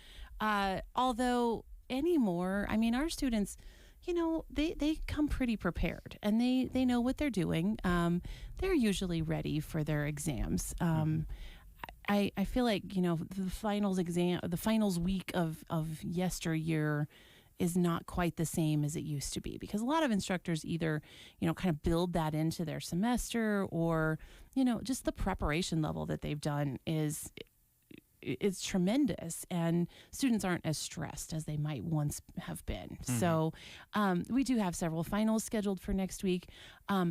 Although anymore, I mean, our students, they come pretty prepared, and they know what they're doing. They're usually ready for their exams. I feel like, the finals week of yesteryear is not quite the same as it used to be, because a lot of instructors either, kind of build that into their semester, or, just the preparation level that they've done is tremendous, and students aren't as stressed as they might once have been. So we do have several finals scheduled for next week.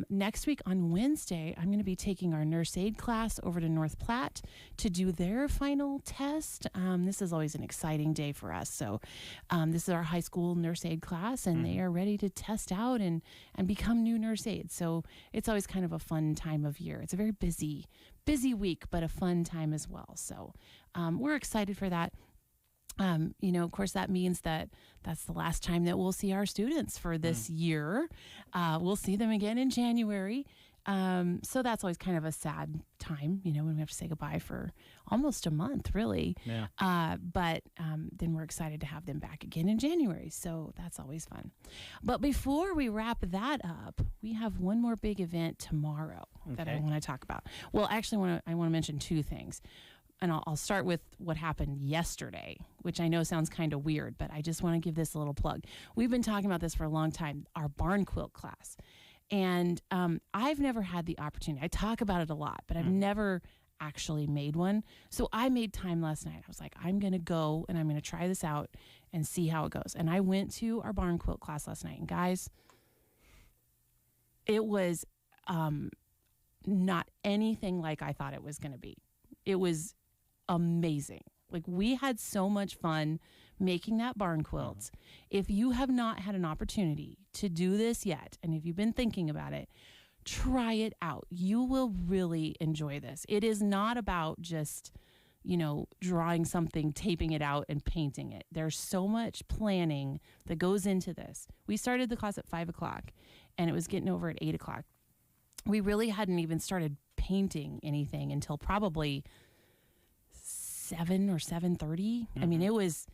Next week on Wednesday, I'm going to be taking our nurse aid class over to North Platte to do their final test. This is always an exciting day for us. So this is our high school nurse aid class, and they are ready to test out and become new nurse aides. So it's always kind of a fun time of year. It's a very busy week, but a fun time as well. So we're excited for that. Of course, that means that that's the last time that we'll see our students for this year. We'll see them again in January. So that's always kind of a sad time, when we have to say goodbye for almost a month, really. Yeah. But then we're excited to have them back again in January. So that's always fun. But before we wrap that up, we have one more big event tomorrow that I want to talk about. Well, actually, I want to mention two things. And I'll start with what happened yesterday, which I know sounds kind of weird, but I just want to give this a little plug. We've been talking about this for a long time, our barn quilt class. And I've never had the opportunity. I talk about it a lot, but I've never actually made one. So I made time last night. I was like, I'm going to go and I'm going to try this out and see how it goes. And I went to our barn quilt class last night. And guys, it was not anything like I thought it was going to be. It was amazing. Like, we had so much fun making that barn quilt. If you have not had an opportunity to do this yet, and if you've been thinking about it, try it out. You will really enjoy this. It is not about just, drawing something, taping it out, and painting it. There's so much planning that goes into this. We started the class at 5 o'clock, and it was getting over at 8 o'clock. We really hadn't even started painting anything until probably 7 or 7:30. I mean, it was,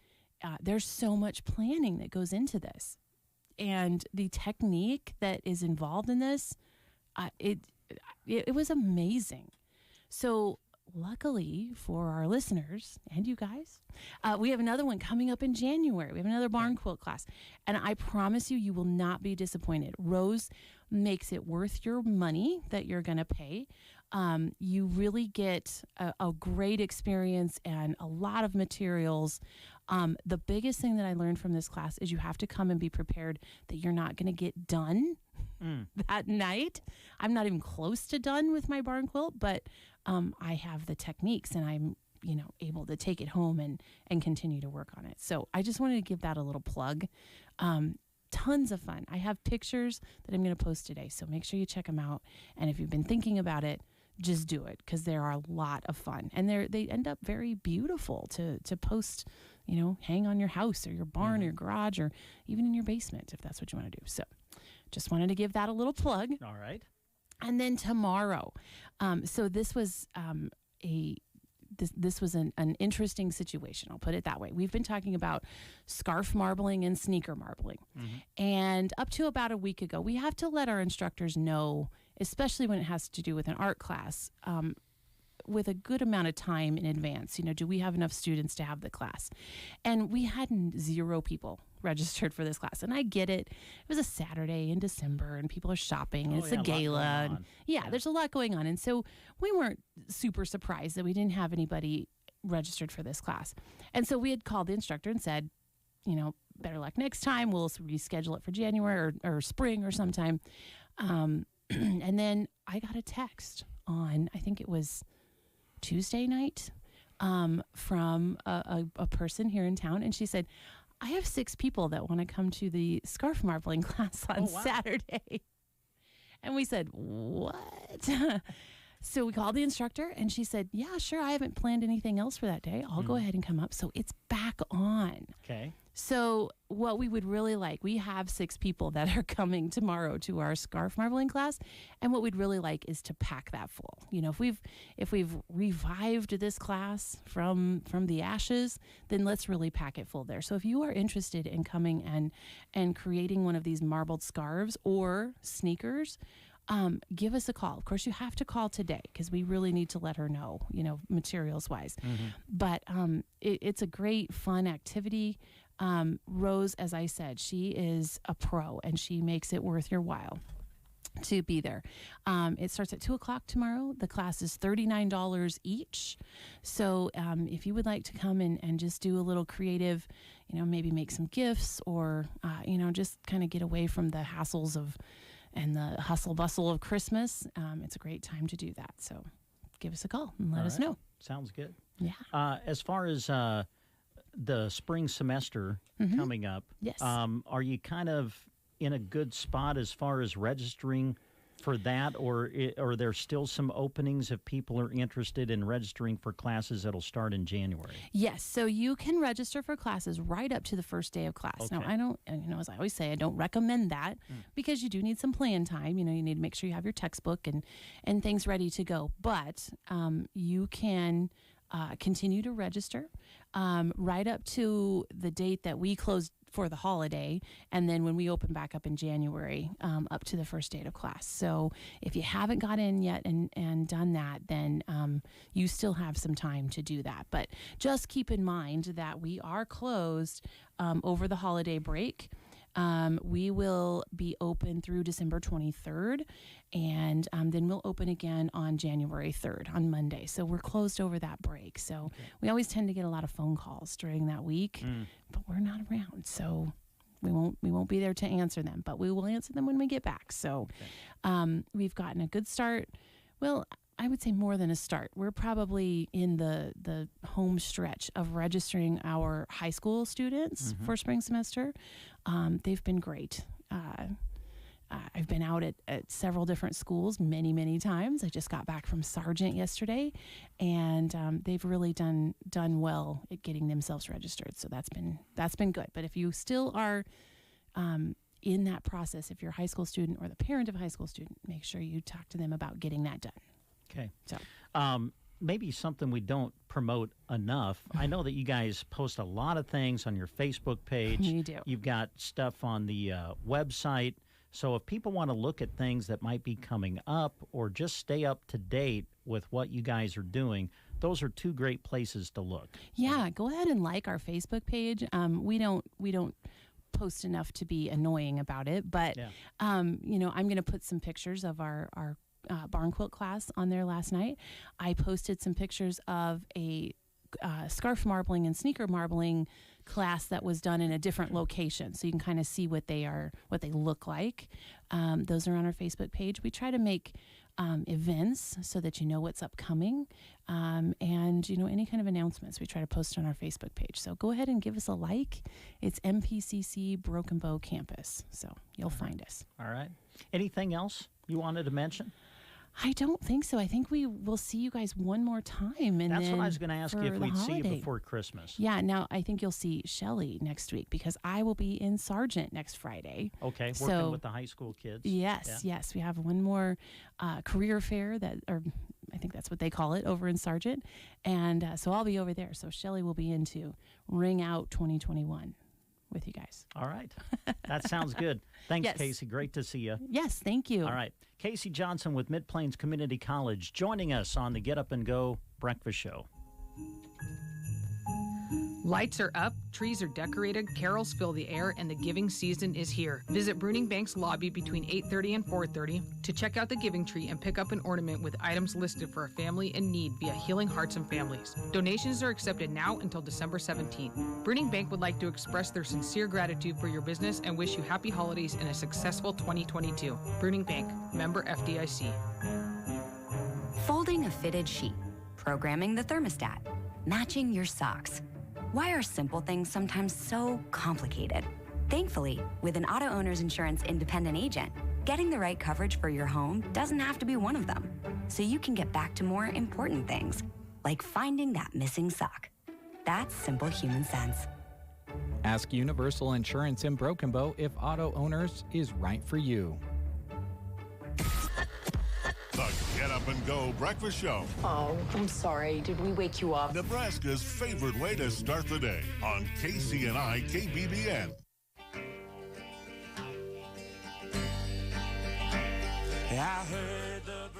there's so much planning that goes into this. And the technique that is involved in this, it was amazing. So luckily for our listeners and you guys, we have another one coming up in January. We have another barn quilt class. And I promise you will not be disappointed. Rose makes it worth your money that you're going to pay. You really get a great experience and a lot of materials. The biggest thing that I learned from this class is you have to come and be prepared that you're not going to get done that night. I'm not even close to done with my barn quilt, but I have the techniques and I'm able to take it home and continue to work on it. So I just wanted to give that a little plug. Tons of fun. I have pictures that I'm going to post today, so make sure you check them out. And if you've been thinking about it, just do it, because they are a lot of fun. And they end up very beautiful to post, hang on your house or your barn or your garage or even in your basement if that's what you want to do. So just wanted to give that a little plug. All right. And then tomorrow, so this was this was an interesting situation. I'll put it that way. We've been talking about scarf marbling and sneaker marbling. And up to about a week ago, we have to let our instructors know, especially when it has to do with an art class, with a good amount of time in advance. Do we have enough students to have the class? And we had 0 people registered for this class. And I get it. It was a Saturday in December and people are shopping and it's a gala. And there's a lot going on. And so we weren't super surprised that we didn't have anybody registered for this class. And so we had called the instructor and said, better luck next time. We'll reschedule it for January or spring or sometime. And then I got a text on, I think it was Tuesday night, from a person here in town. And she said, I have 6 people that want to come to the scarf marbling class on Saturday. And we said, what? So we called the instructor and she said, yeah, sure. I haven't planned anything else for that day. I'll go ahead and come up. So it's back on. Okay. So what we would really like, we have 6 people that are coming tomorrow to our scarf marbling class. And what we'd really like is to pack that full. If we've revived this class from the ashes, then let's really pack it full there. So if you are interested in coming and creating one of these marbled scarves or sneakers, give us a call. Of course, you have to call today because we really need to let her know, materials wise. But it's a great, fun activity. Rose, as I said, she is a pro and she makes it worth your while to be there. It starts at 2 o'clock tomorrow. The class is $39 each. So if you would like to come and just do a little creative, maybe make some gifts or, just kind of get away from the hassles of the hustle bustle of Christmas, it's a great time to do that. So give us a call and let us know. Sounds good. Yeah. As far as the spring semester coming up, yes. Are you kind of in a good spot as far as registering for that, or are there still some openings if people are interested in registering for classes that'll start in January? Yes, so you can register for classes right up to the first day of class. Okay. Now, I don't, as I always say, I don't recommend that because you do need some plan time. You need to make sure you have your textbook and things ready to go. But you can continue to register right up to the date that we closed for the holiday, and then when we open back up in January, up to the first date of class. So if you haven't got in yet and done that, then you still have some time to do that. But just keep in mind that we are closed over the holiday break. We will be open through December 23rd, and then we'll open again on January 3rd, on Monday. So we're closed over that break. So we always tend to get a lot of phone calls during that week, but we're not around. So we won't be there to answer them, but we will answer them when we get back. So we've gotten a good start. Well, I would say more than a start. We're probably in the home stretch of registering our high school students for spring semester. They've been great. I've been out at several different schools many, many times. I just got back from Sargent yesterday, and they've really done well at getting themselves registered. So that's been good. But if you still are in that process, if you're a high school student or the parent of a high school student, make sure you talk to them about getting that done. Okay. So maybe something we don't promote enough. I know that you guys post a lot of things on your Facebook page. You do. You've got stuff on the website. So if people want to look at things that might be coming up or just stay up to date with what you guys are doing, those are two great places to look. Yeah, go ahead and like our Facebook page. We don't post enough to be annoying about it, but I'm going to put some pictures of our barn quilt class on there last night. I posted some pictures of a scarf marbling and sneaker marbling class that was done in a different location, so you can kind of see what they look like. Those are on our Facebook page. We try to make events so that you know what's upcoming, and any kind of announcements we try to post on our Facebook page. So go ahead and give us a like. It's MPCC Broken Bow Campus, so you'll find us. All right. Anything else you wanted to mention? I don't think so. I think we will see you guys one more time. And that's then what I was going to ask you, if we'd see you before Christmas. Yeah, now I think you'll see Shelly next week because I will be in Sargent next Friday. Okay, working with the high school kids. Yes. We have one more career fair or I think that's what they call it, over in Sargent. And so I'll be over there. So Shelly will be in to ring out 2021 with you guys. All right. That sounds good. Thanks, Casey. Great to see you. Yes, thank you. All right. Casey Johnson with Mid-Plains Community College joining us on the Get Up and Go Breakfast Show. Lights are up, trees are decorated, carols fill the air, and the giving season is here. Visit Bruning Bank's lobby between 8:30 and 4:30 to check out the giving tree and pick up an ornament with items listed for a family in need via Healing Hearts and Families. Donations are accepted now until December 17th. Bruning Bank would like to express their sincere gratitude for your business and wish you happy holidays and a successful 2022. Bruning Bank, member FDIC. Folding a fitted sheet, programming the thermostat, matching your socks. Why are simple things sometimes so complicated? Thankfully, with an auto owner's insurance independent agent, getting the right coverage for your home doesn't have to be one of them. So you can get back to more important things, like finding that missing sock. That's simple human sense. Ask Universal Insurance in Broken Bow if auto owners is right for you. The Get Up and Go Breakfast Show. Oh, I'm sorry. Did we wake you up? Nebraska's favorite way to start the day on KCNI KBBN. I heard the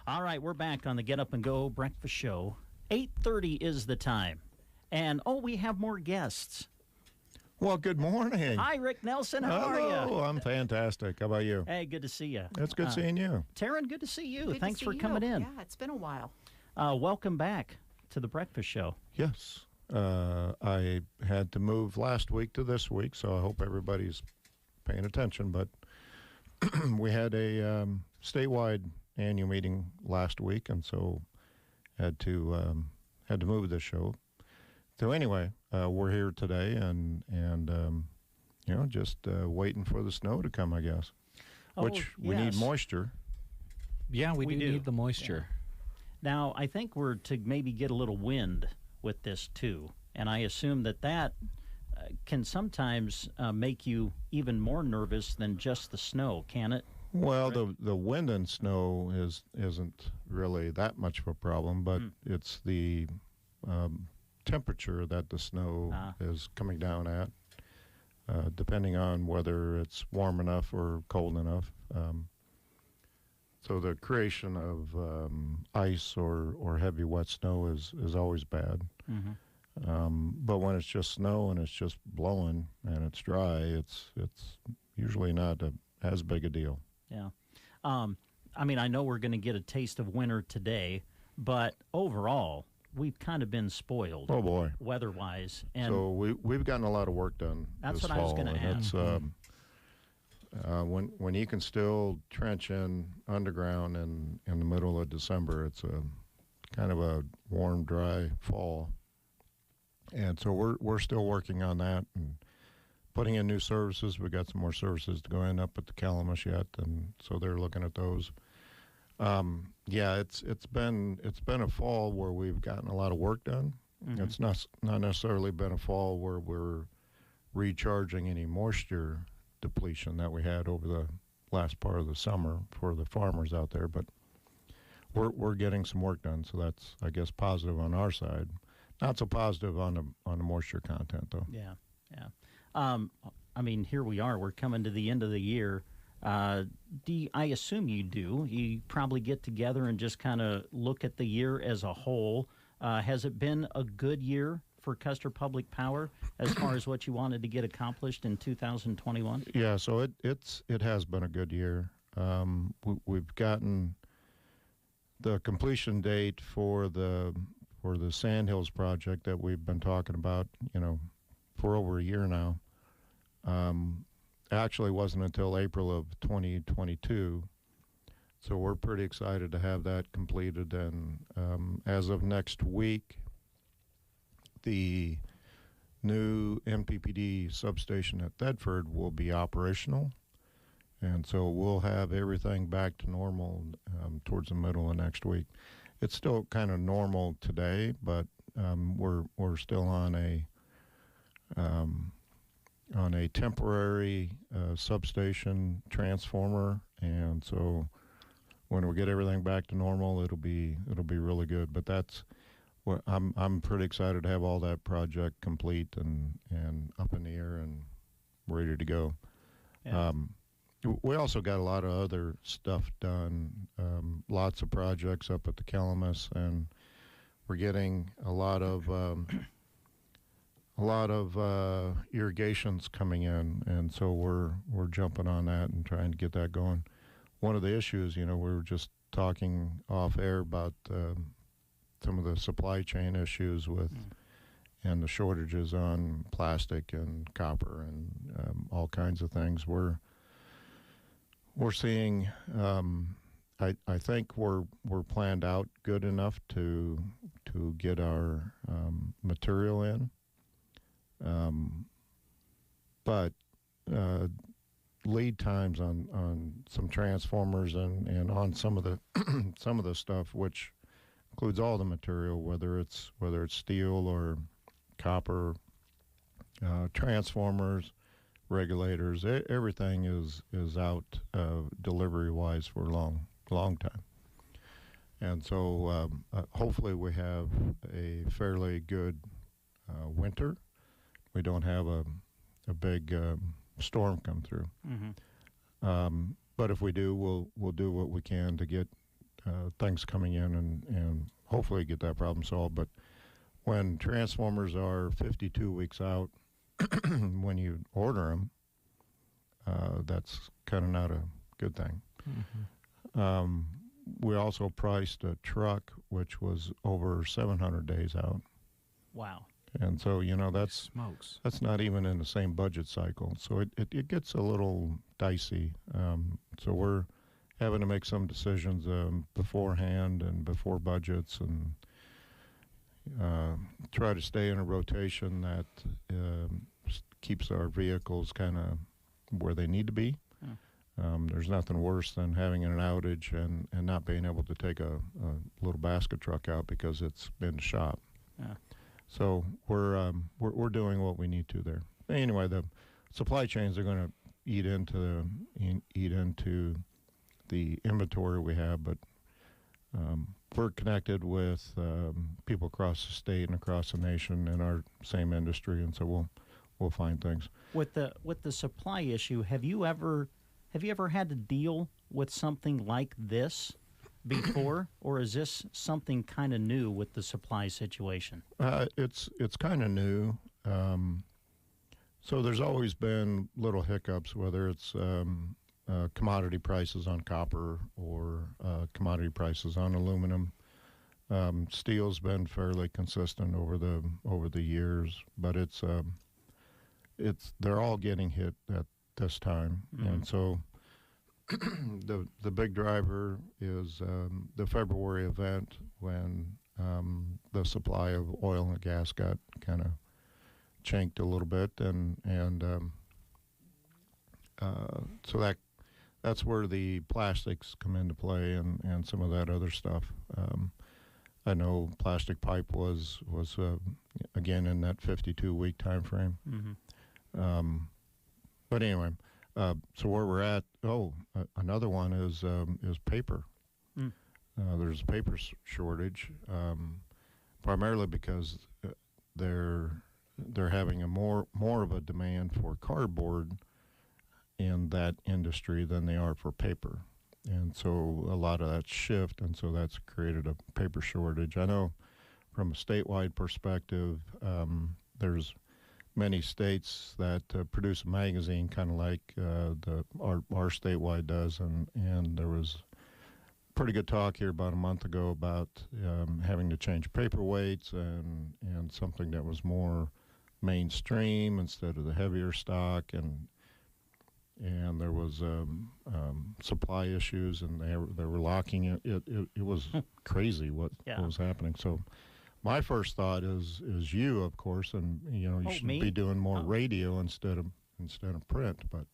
All right, we're back on the Get Up and Go Breakfast Show. 8:30 is the time. And, we have more guests. Well, good morning. Hi, Rick Nelson. How are you? Hello, I'm fantastic. How about you? Hey, good to see you. It's good seeing you. Taryn, good to see you. Good Thanks to for see coming you. in. Yeah, it's been a while. Welcome back to the Breakfast Show. Yes. I had to move last week to this week, so I hope everybody's paying attention. But we had a statewide annual meeting last week, and so had to move the show. So anyway, we're here today, and just waiting for the snow to come, I guess. Which we need moisture. Yeah, we do do. need the moisture. Yeah. Now, I think we're to maybe get a little wind with this too, and I assume that can sometimes make you even more nervous than just the snow, can it? Well, the wind and snow isn't really that much of a problem, but it's the temperature that the snow is coming down at, depending on whether it's warm enough or cold enough. So the creation of ice or heavy wet snow is always bad. Mm-hmm. But when it's just snow and it's just blowing and it's dry, it's usually not as big a deal. Yeah. I mean, I know we're going to get a taste of winter today, but overall, we've kind of been spoiled. Oh, boy. Weather-wise. And so we've gotten a lot of work done that's this what fall. I was going to ask. When you can still trench in underground in the middle of December, it's a kind of a warm, dry fall. And so we're still working on that and putting in new services. We've got some more services to go in up at the Calamus yet, and so they're looking at those. It's been a fall where we've gotten a lot of work done. Mm-hmm. It's not necessarily been a fall where we're recharging any moisture depletion that we had over the last part of the summer for the farmers out there, but we're getting some work done, so that's, I guess, positive on our side. Not so positive on the moisture content, though. Yeah. I mean, here we are. We're coming to the end of the year. I assume you do. You probably get together and just kind of look at the year as a whole. Has it been a good year for Custer Public Power as far as what you wanted to get accomplished in 2021? Yeah, so it has been a good year. We've gotten the completion date for the Sandhills project that we've been talking about, for over a year now. Actually wasn't until April of 2022. So we're pretty excited to have that completed. And as of next week, the new MPPD substation at Thedford will be operational. And so we'll have everything back to normal towards the middle of next week. It's still kind of normal today, but we're still on a temporary substation transformer, and so when we get everything back to normal, it'll be really good. But that's what I'm pretty excited to have all that project complete and up in the air and ready to go. Yeah. We also got a lot of other stuff done, lots of projects up at the Calamus, and we're getting a lot of irrigations coming in, and so we're jumping on that and trying to get that going. One of the issues, we were just talking off air about some of the supply chain issues with and the shortages on plastic and copper and all kinds of things. We're seeing, I think we're planned out good enough to get our material in, but lead times on some transformers and on some of the stuff, which includes all the material, whether it's steel or copper, transformers, regulators, everything is out delivery-wise for a long time. And so hopefully we have a fairly good winter. We don't have a big storm come through. Mm-hmm. But if we do, we'll do what we can to get things coming in and hopefully get that problem solved. But when transformers are 52 weeks out, when you order them, that's kind of not a good thing. Mm-hmm. We also priced a truck which was over 700 days out. Wow. And so, that's not even in the same budget cycle. So it gets a little dicey. So we're having to make some decisions beforehand and before budgets, and try to stay in a rotation that keeps our vehicles kind of where they need to be. There's nothing worse than having an outage and not being able to take a little basket truck out because it's been to shop. Yeah. So we're doing what we need to there. Anyway, the supply chains are going to eat into the inventory we have, but we're connected with people across the state and across the nation in our same industry, and so we'll find things. With the supply issue, have you ever had to deal with something like this before, or is this something kind of new with the supply situation? It's kind of new. So there's always been little hiccups, whether it's commodity prices on copper or commodity prices on aluminum. Steel's been fairly consistent over the years, but they're all getting hit at this time. Mm-hmm. And so the big driver is the February event when the supply of oil and gas got kind of chanked a little bit, and so that's where the plastics come into play and some of that other stuff. I know plastic pipe was again in that 52-week time frame. Mm-hmm. But anyway, so where we're at. Another one is paper. Mm. There's a paper shortage, primarily because they're having a more of a demand for cardboard in that industry than they are for paper. And so a lot of that shift, and so that's created a paper shortage. I know from a statewide perspective, there's many states that produce a magazine kind of like our statewide does, and there was pretty good talk here about a month ago about having to change paperweights and something that was more mainstream instead of the heavier stock, and there was supply issues, and they were locking it. It was crazy what was happening. So my first thought is you, of course, and you should be doing more radio instead of print. But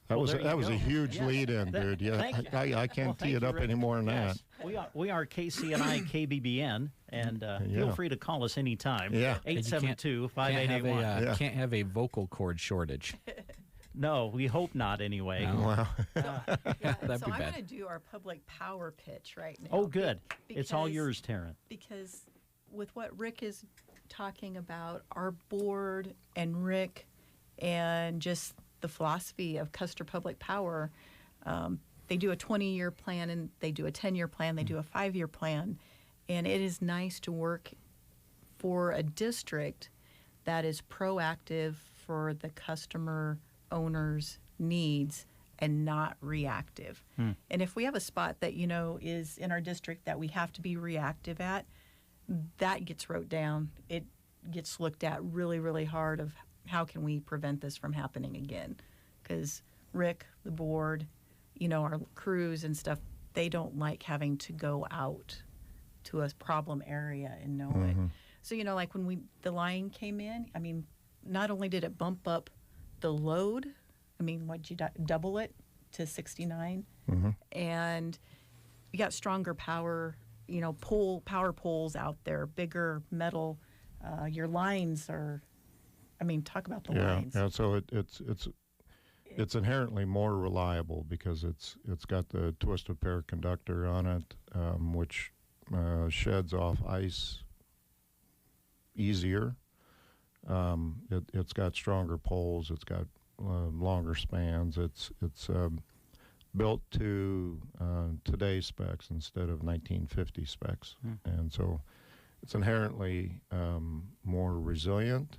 that was a huge lead-in, dude. Yeah, I can't tee it up any more than that. We are KCNI KBBN, and feel free to call us anytime. Yeah, 872-5881. Can't have a vocal cord shortage. No, we hope not anyway. No. Wow. That'd so be I'm bad. going to do our public power pitch right now. Oh, good. It's all yours, Taryn. Because with what Rick is talking about, our board and Rick and just the philosophy of Custer Public Power, they do a 20-year plan, and they do a 10-year plan, they do a 5-year plan. And it is nice to work for a district that is proactive for the customer owner's needs and not reactive. And if we have a spot that is in our district that we have to be reactive at, that gets wrote down. It gets looked at really, really hard of how can we prevent this from happening again, because Rick, the board, our crews and stuff, they don't like having to go out to a problem area and know it. So like when the line came in, I mean, not only did it bump up the load, I mean, what'd you double it to 69? Mm-hmm. And you got stronger power, power poles out there, bigger metal. Your lines are, I mean, talk about the lines. Yeah, so it's inherently more reliable because it's got the twisted pair conductor on it, which sheds off ice easier. It's got stronger poles. It's got longer spans. It's built to today's specs instead of 1950 specs. And so it's inherently more resilient.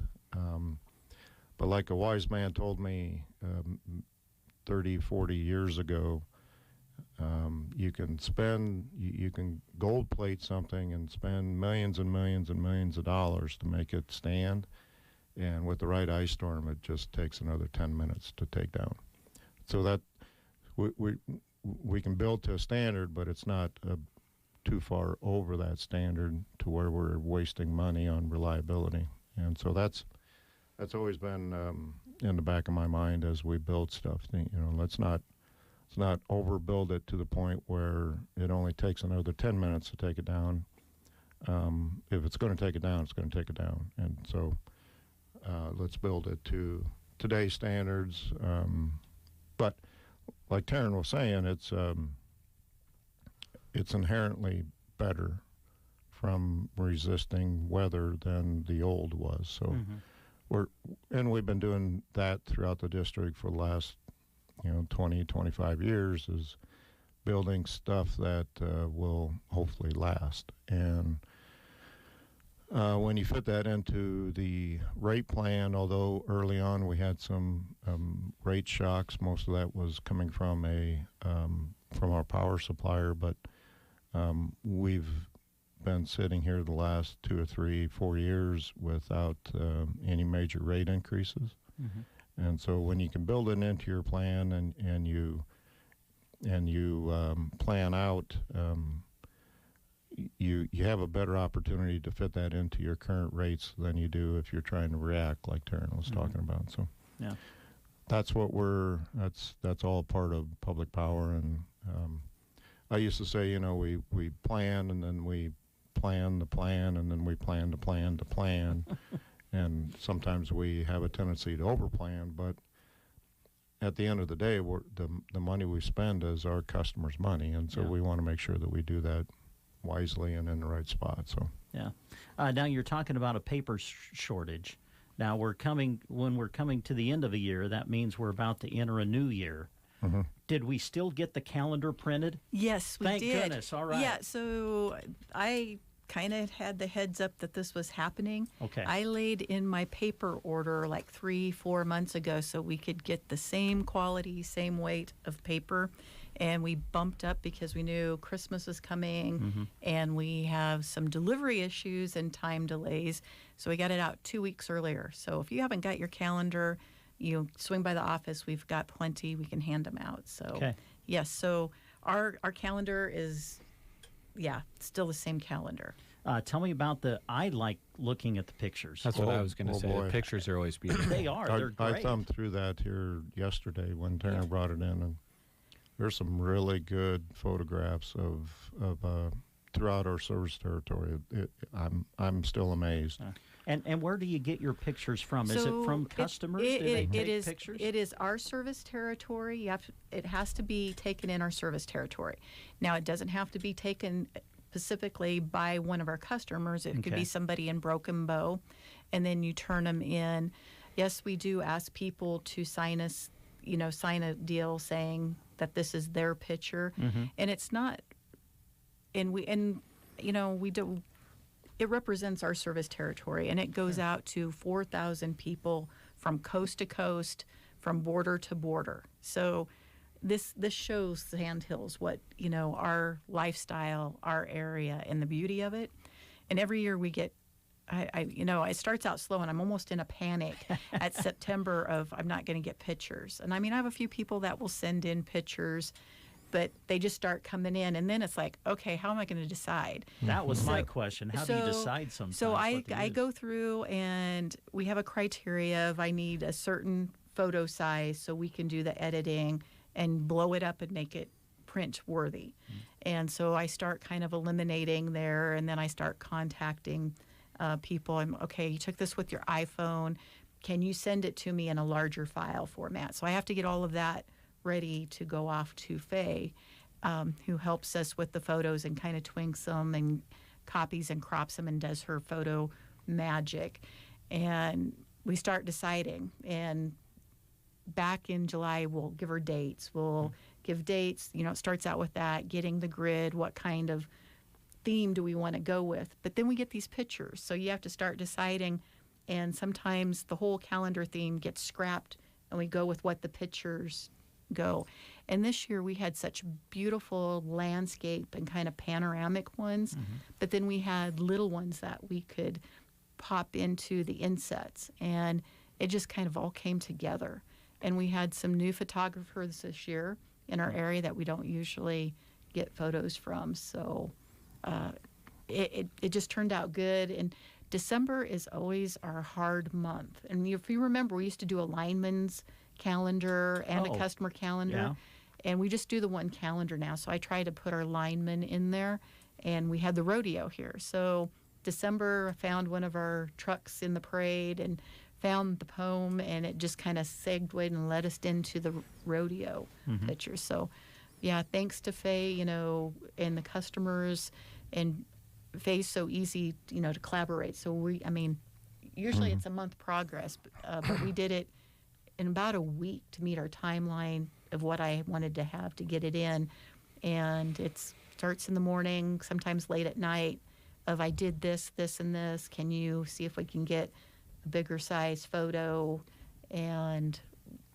But like a wise man told me 30, 40 years ago, you can gold plate something and spend millions and millions and millions of dollars to make it stand. And with the right ice storm, it just takes another 10 minutes to take down. So that we can build to a standard, but it's not too far over that standard to where we're wasting money on reliability. And so that's always been in the back of my mind as we build stuff. Let's not overbuild it to the point where it only takes another 10 minutes to take it down. If it's going to take it down, it's going to take it down. And so let's build it to today's standards. But like Taryn was saying, it's inherently better from resisting weather than the old was. So we've been doing that throughout the district for the last 20, 25 years, is building stuff that will hopefully last. And when you fit that into the rate plan, although early on we had some rate shocks, most of that was coming from from our power supplier, but we've been sitting here the last 2 or 3, 4 years without any major rate increases. And so when you can build it into your plan and you plan out, you have a better opportunity to fit that into your current rates than you do if you're trying to react, like Taryn was talking about. So that's what that's all part of public power. And I used to say, we plan and then we plan the plan and then we plan to plan to plan. And sometimes we have a tendency to overplan, but at the end of the day, the money we spend is our customers' money, and so we want to make sure that we do that wisely and in the right spot. So now you're talking about a paper shortage. Now when we're coming to the end of a year, that means we're about to enter a new year. Did we still get the calendar printed? Yes, we did. Thank goodness. All right. Yeah, so I kind of had the heads up that this was happening. Okay. I laid in my paper order like 3-4 months ago so we could get the same quality, same weight of paper. And we bumped up because we knew Christmas was coming and we have some delivery issues and time delays. So we got it out 2 weeks earlier. So if you haven't got your calendar, you swing by the office. We've got plenty. We can hand them out. So yes, so our calendar is still the same calendar. Tell me about I like looking at the pictures. That's what I was going to say. Boy. The pictures are always beautiful. They are. They're great. I thumbed through that here yesterday when Taryn brought it in, and there's some really good photographs of throughout our service territory. I'm still amazed. And where do you get your pictures from? Is it from customers? Do they take pictures? It is our service territory. It has to be taken in our service territory. Now, it doesn't have to be taken specifically by one of our customers. It could be somebody in Broken Bow, and then you turn them in. Yes, we do ask people to sign a deal saying that this is their picture, and it's not. We do. It represents our service territory, and it goes out to 4,000 people from coast to coast, from border to border. So this shows Sand Hills what, our lifestyle, our area, and the beauty of it. And every year we get, it starts out slow, and I'm almost in a panic at September of I'm not going to get pictures. And I have a few people that will send in pictures, but they just start coming in, and then it's like, okay, how am I going to decide? That was my question. How do you decide sometimes? So I go through, and we have a criteria of I need a certain photo size so we can do the editing and blow it up and make it print worthy. And so I start kind of eliminating there, and then I start contacting people. You took this with your iPhone. Can you send it to me in a larger file format? So I have to get all of that ready to go off to Faye, who helps us with the photos and kind of twinks them and copies and crops them and does her photo magic. And we start deciding. And back in July, we'll give her dates. We'll give dates. It starts out with that, getting the grid, what kind of theme do we want to go with. But then we get these pictures, so you have to start deciding, and sometimes the whole calendar theme gets scrapped and we go with what the pictures go. And this year we had such beautiful landscape and kind of panoramic ones, but then we had little ones that we could pop into the insets, and it just kind of all came together. And we had some new photographers this year in our area that we don't usually get photos from, so it just turned out good. And December is always our hard month. And if you remember, we used to do a lineman's calendar and a customer calendar. Yeah. And we just do the one calendar now. So I try to put our linemen in there. And we had the rodeo here. So December, I found one of our trucks in the parade and found the poem, and it just kind of segued and led us into the rodeo picture. So, yeah, thanks to Faye, and the customers, and Faye's so easy, to collaborate. So usually it's a month progress, but we did it in about a week to meet our timeline of what I wanted to have to get it in. And it starts in the morning, sometimes late at night, of I did this, this, and this. Can you see if we can get a bigger size photo? And,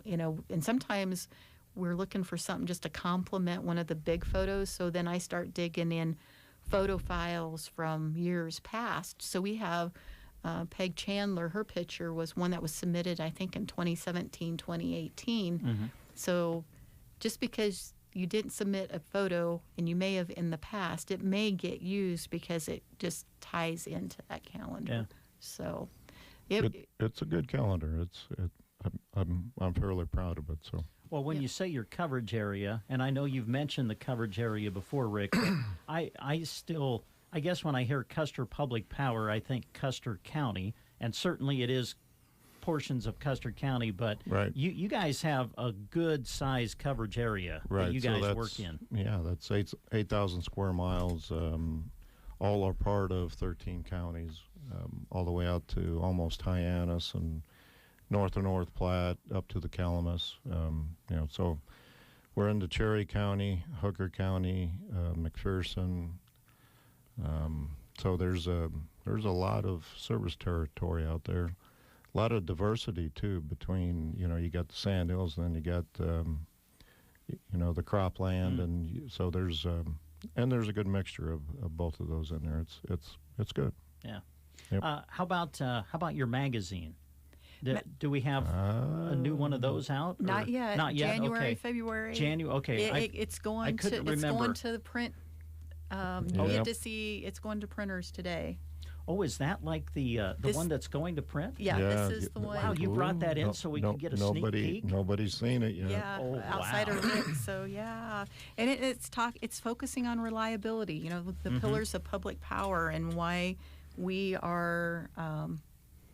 and sometimes we're looking for something just to complement one of the big photos. So then I start digging in photo files from years past. So we have Peg Chandler, her picture was one that was submitted, I think, in 2017, 2018. So just because you didn't submit a photo, and you may have in the past, it may get used because it just ties into that calendar. Yeah. So it's a good calendar. I'm fairly proud of it. So. Well, when you say your coverage area, and I know you've mentioned the coverage area before, Rick, but I guess when I hear Custer Public Power, I think Custer County, and certainly it is portions of Custer County, but you guys have a good size coverage area that you guys work in. Yeah, that's 8,000 square miles. All are part of 13 counties, all the way out to almost Hyannis and north of North Platte up to the Calamus. So we're into Cherry County, Hooker County, McPherson. So there's a lot of service territory out there. A lot of diversity too between, you got the sand hills, and then you got the cropland, and so there's a good mixture of both of those in there. It's good. Yeah. Yep. How about your magazine? Do we have a new one of those out? Not yet. Not yet. January, February. Okay. It's going to the print. You get to see it's going to printers today. Oh, is that like the one that's going to print? Yeah, this is the one. Wow, you brought that in so we could get a sneak peek? Nobody's seen it yet. Yeah, outside of Rick. So yeah, and it's focusing on reliability. The pillars of public power and why we are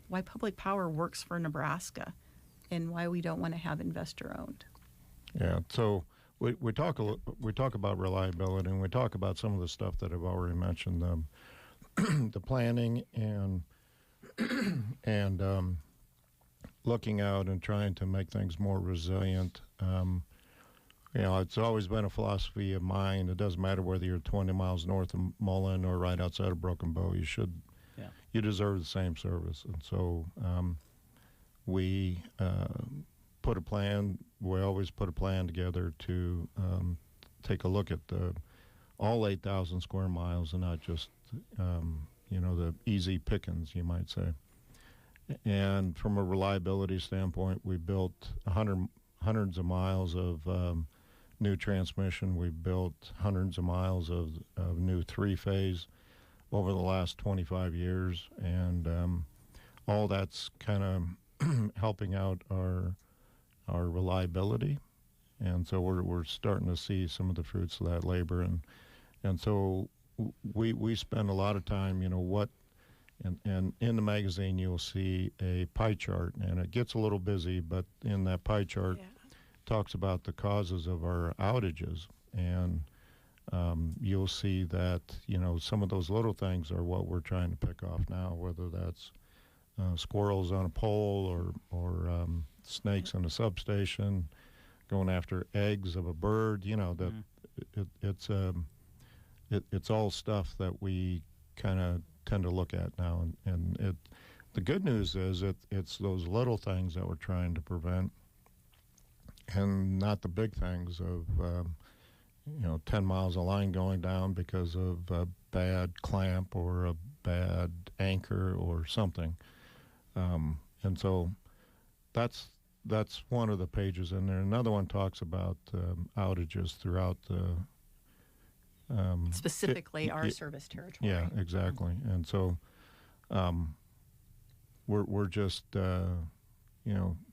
why public power works for Nebraska, and why we don't want to have investor owned. Yeah. So we talk about reliability, and we talk about some of the stuff that I've already mentioned. The planning and looking out and trying to make things more resilient. It's always been a philosophy of mine. It doesn't matter whether you're 20 miles north of Mullen or right outside of Broken Bow. You deserve the same service. And so we put a plan. We always put a plan together to take a look at all 8,000 square miles, and not just the easy pickings, you might say. And from a reliability standpoint, we built hundreds of miles of new transmission. We built hundreds of miles of new three-phase over the last 25 years, and all that's kind of helping out our reliability. And so we're starting to see some of the fruits of that labor, and so we spend a lot of time, and in the magazine you'll see a pie chart, and it gets a little busy, but in that pie chart talks about the causes of our outages, and you'll see that, some of those little things are what we're trying to pick off now, whether that's squirrels on a pole or snakes in a substation, going after eggs of a bird. That it's all stuff that we kind of tend to look at now, and the good news is it's those little things that we're trying to prevent, and not the big things of 10 miles of line going down because of a bad clamp or a bad anchor or something. And so that's one of the pages in there. Another one talks about outages throughout the specifically our service territory. Yeah, exactly. And so we're just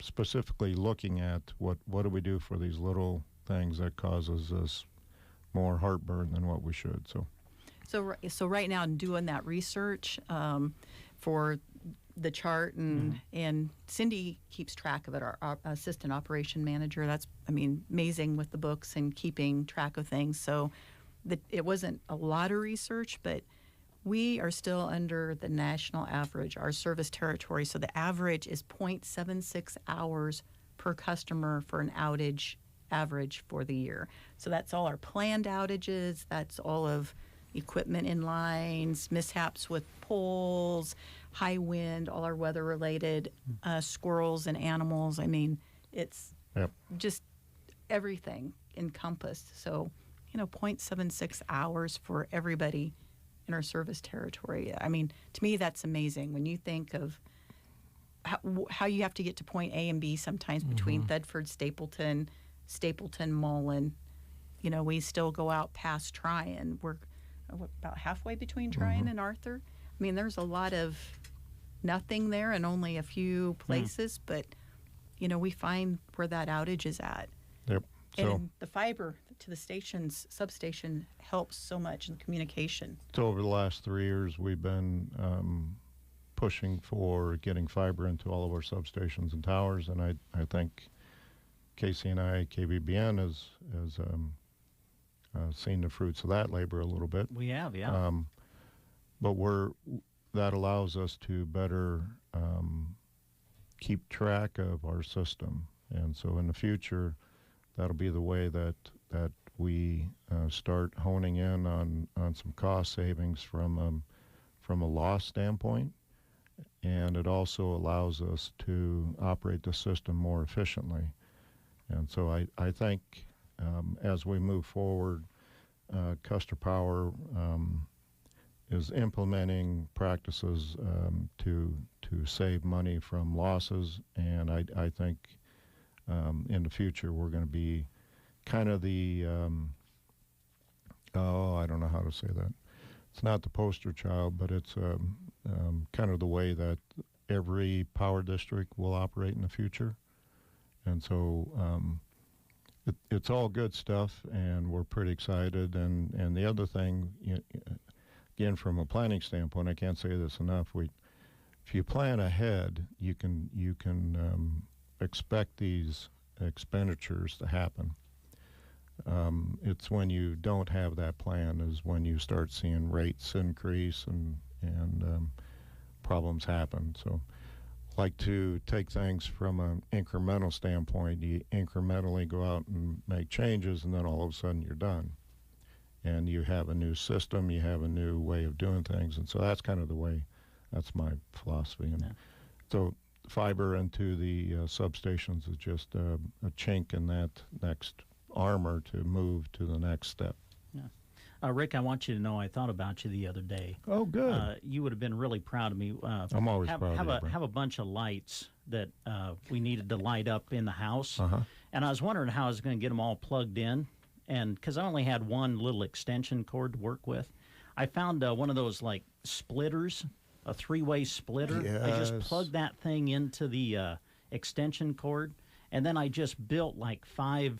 specifically looking at what do we do for these little things that causes us more heartburn than what we should. So right now, doing that research for the chart, and Cindy keeps track of it, our assistant operation manager. That's, amazing with the books and keeping track of things. So it wasn't a lot of research, but we are still under the national average, our service territory. So the average is 0.76 hours per customer for an outage average for the year. So that's all our planned outages. That's all of equipment in lines, mishaps with poles, high wind, all our weather-related squirrels and animals. It's just everything encompassed. So, 0.76 hours for everybody in our service territory. To me, that's amazing when you think of how you have to get to point A and B sometimes between Thedford, Stapleton, Mullen. We still go out past Tryon. We're about halfway between Tryon and Arthur. There's a lot of nothing there and only a few places, but, we find where that outage is at. Yep. And the fiber to the substation helps so much in communication. So over the last 3 years, we've been pushing for getting fiber into all of our substations and towers, and I think KCNI, KBBN has seen the fruits of that labor a little bit. We have, yeah. But that allows us to better keep track of our system, and so in the future, that'll be the way that we start honing in on some cost savings from a loss standpoint, and it also allows us to operate the system more efficiently. And so I think as we move forward, Custer Power is implementing practices to save money from losses, and I think in the future we're going to be kind of the I don't know how to say that. It's not the poster child, but it's kind of the way that every power district will operate in the future. And so it's all good stuff, and we're pretty excited. And the other thing, again, from a planning standpoint, I can't say this enough. If you plan ahead, you can expect these expenditures to happen. It's when you don't have that plan is when you start seeing rates increase and problems happen. So like to take things from an incremental standpoint. You incrementally go out and make changes, and then all of a sudden you're done. And you have a new system, you have a new way of doing things. And so that's kind of the way, that's my philosophy. And so fiber into the substations is just a chink in that next armor to move to the next step. Rick, I want you to know I thought about you the other day. Oh, good. You would have been really proud of me. I'm always proud of you. Have a bunch of lights that we needed to light up in the house. And I was wondering how I was going to get them all plugged in. And because I only had one little extension cord to work with, I found one of those like splitters, a 3-way splitter. Yes. I just plugged that thing into the extension cord, and then I just built like 5-10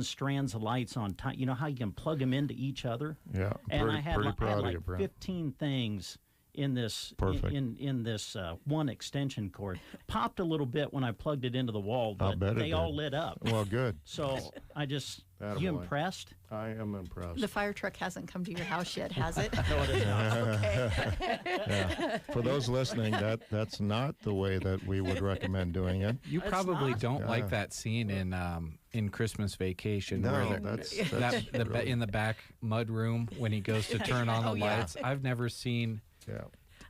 strands of lights on top. You know how you can plug them into each other? Yeah, and I had like you, 15 things in this in this one extension cord. Popped a little bit when I plugged it into the wall, but they all lit up. Well, good. So I just Attaboy. You impressed? I am impressed. The fire truck hasn't come to your house yet, has it? No, it is not. Okay. Yeah. For those listening, that's not the way that we would recommend doing it. You probably don't like that scene in Christmas Vacation. No, where that's in the back mud room when he goes to turn on the lights. I've never seen. Yeah.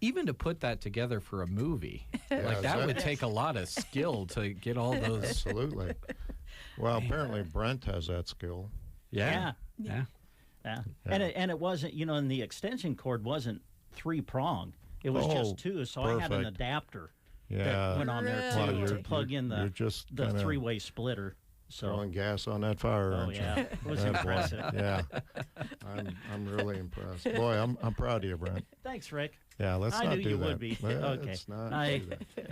Even to put that together for a movie, Yeah, that would take a lot of skill to get all those. Absolutely. Well, apparently Brent has that skill. Yeah. And it wasn't, and the extension cord wasn't 3-prong. It was just 2, so I had an adapter that went on there to plug in the 3-way splitter. So throwing gas on that fire. Oh yeah, it was Boy. impressive. Yeah, I'm really impressed. Boy, I'm proud of you, Brent. Thanks, Rick. Yeah, let's I not knew do you that. would be. Okay. Let's not do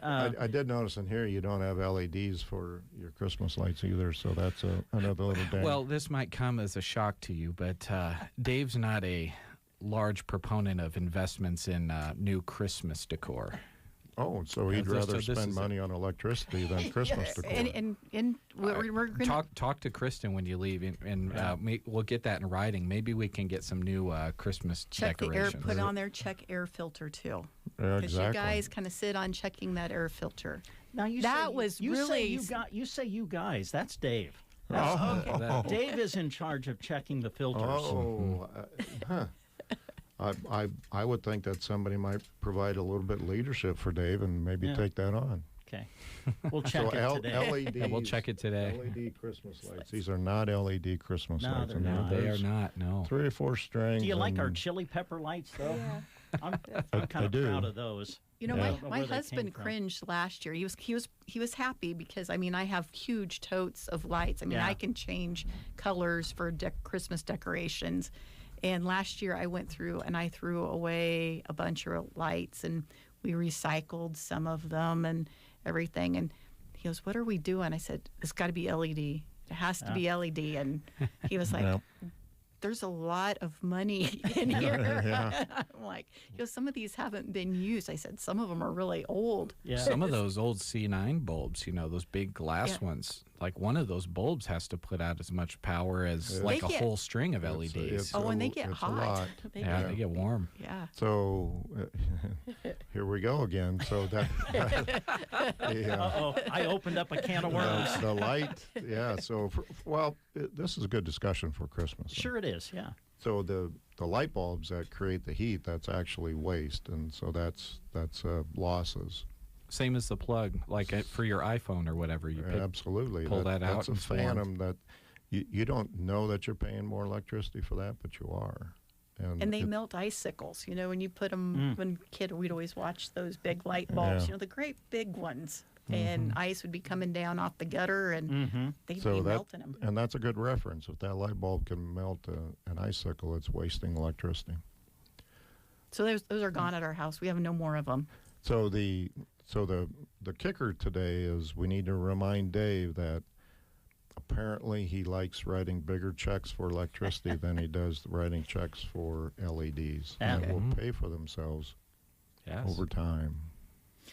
that. I did notice in here you don't have LEDs for your Christmas lights either, so that's another little dang. Well, this might come as a shock to you, but Dave's not a large proponent of investments in new Christmas decor. Oh, so he'd rather spend money on electricity than Christmas decor. And we're going talk to Kristen when you leave, and we'll get that in writing. Maybe we can get some new Christmas check decorations. the air. Put on there. Check air filter too. Yeah, Because you guys kind of sit on checking that air filter. Now you say you guys. That's Dave. Dave is in charge of checking the filters. Oh, I would think that somebody might provide a little bit of leadership for Dave and maybe take that on. Okay. We'll check it today. LEDs, yeah, we'll check it today. LED Christmas lights. These are not LED Christmas lights. They're not. They are not, no. 3 or 4 strings. Do you like our chili pepper lights, though? Yeah. I'm kind of proud of those. My husband cringed last year. He was happy because I have huge totes of lights. I can change colors for Christmas decorations. And last year I went through and I threw away a bunch of lights and we recycled some of them and everything. And he goes, "What are we doing?" I said, "It's got to be LED. It has to be LED." And he was like, "There's a lot of money in here." I'm like, some of these haven't been used. I said, some of them are really old. Yeah. Some of those old C9 bulbs, those big glass ones, like one of those bulbs has to put out as much power as a whole string of LEDs. And they get hot. They get warm. Yeah. So here we go again. So that I opened up a can of worms. The light, So this is a good discussion for Christmas. Sure it is, yeah. So the light bulbs that create the heat, that's actually waste, and so that's losses. Same as the plug, like for your iPhone or whatever. You absolutely pull that out. That's a phantom that you don't know that you're paying more electricity for that, but you are. And they melt icicles. When you put them, when kid, we'd always watch those big light bulbs, the great big ones. And ice would be coming down off the gutter, and they'd be melting them. And that's a good reference. If that light bulb can melt an icicle, it's wasting electricity. So those are gone at our house. We have no more of them. So the kicker today is we need to remind Dave that apparently he likes writing bigger checks for electricity than he does writing checks for LEDs. And it will pay for themselves over time.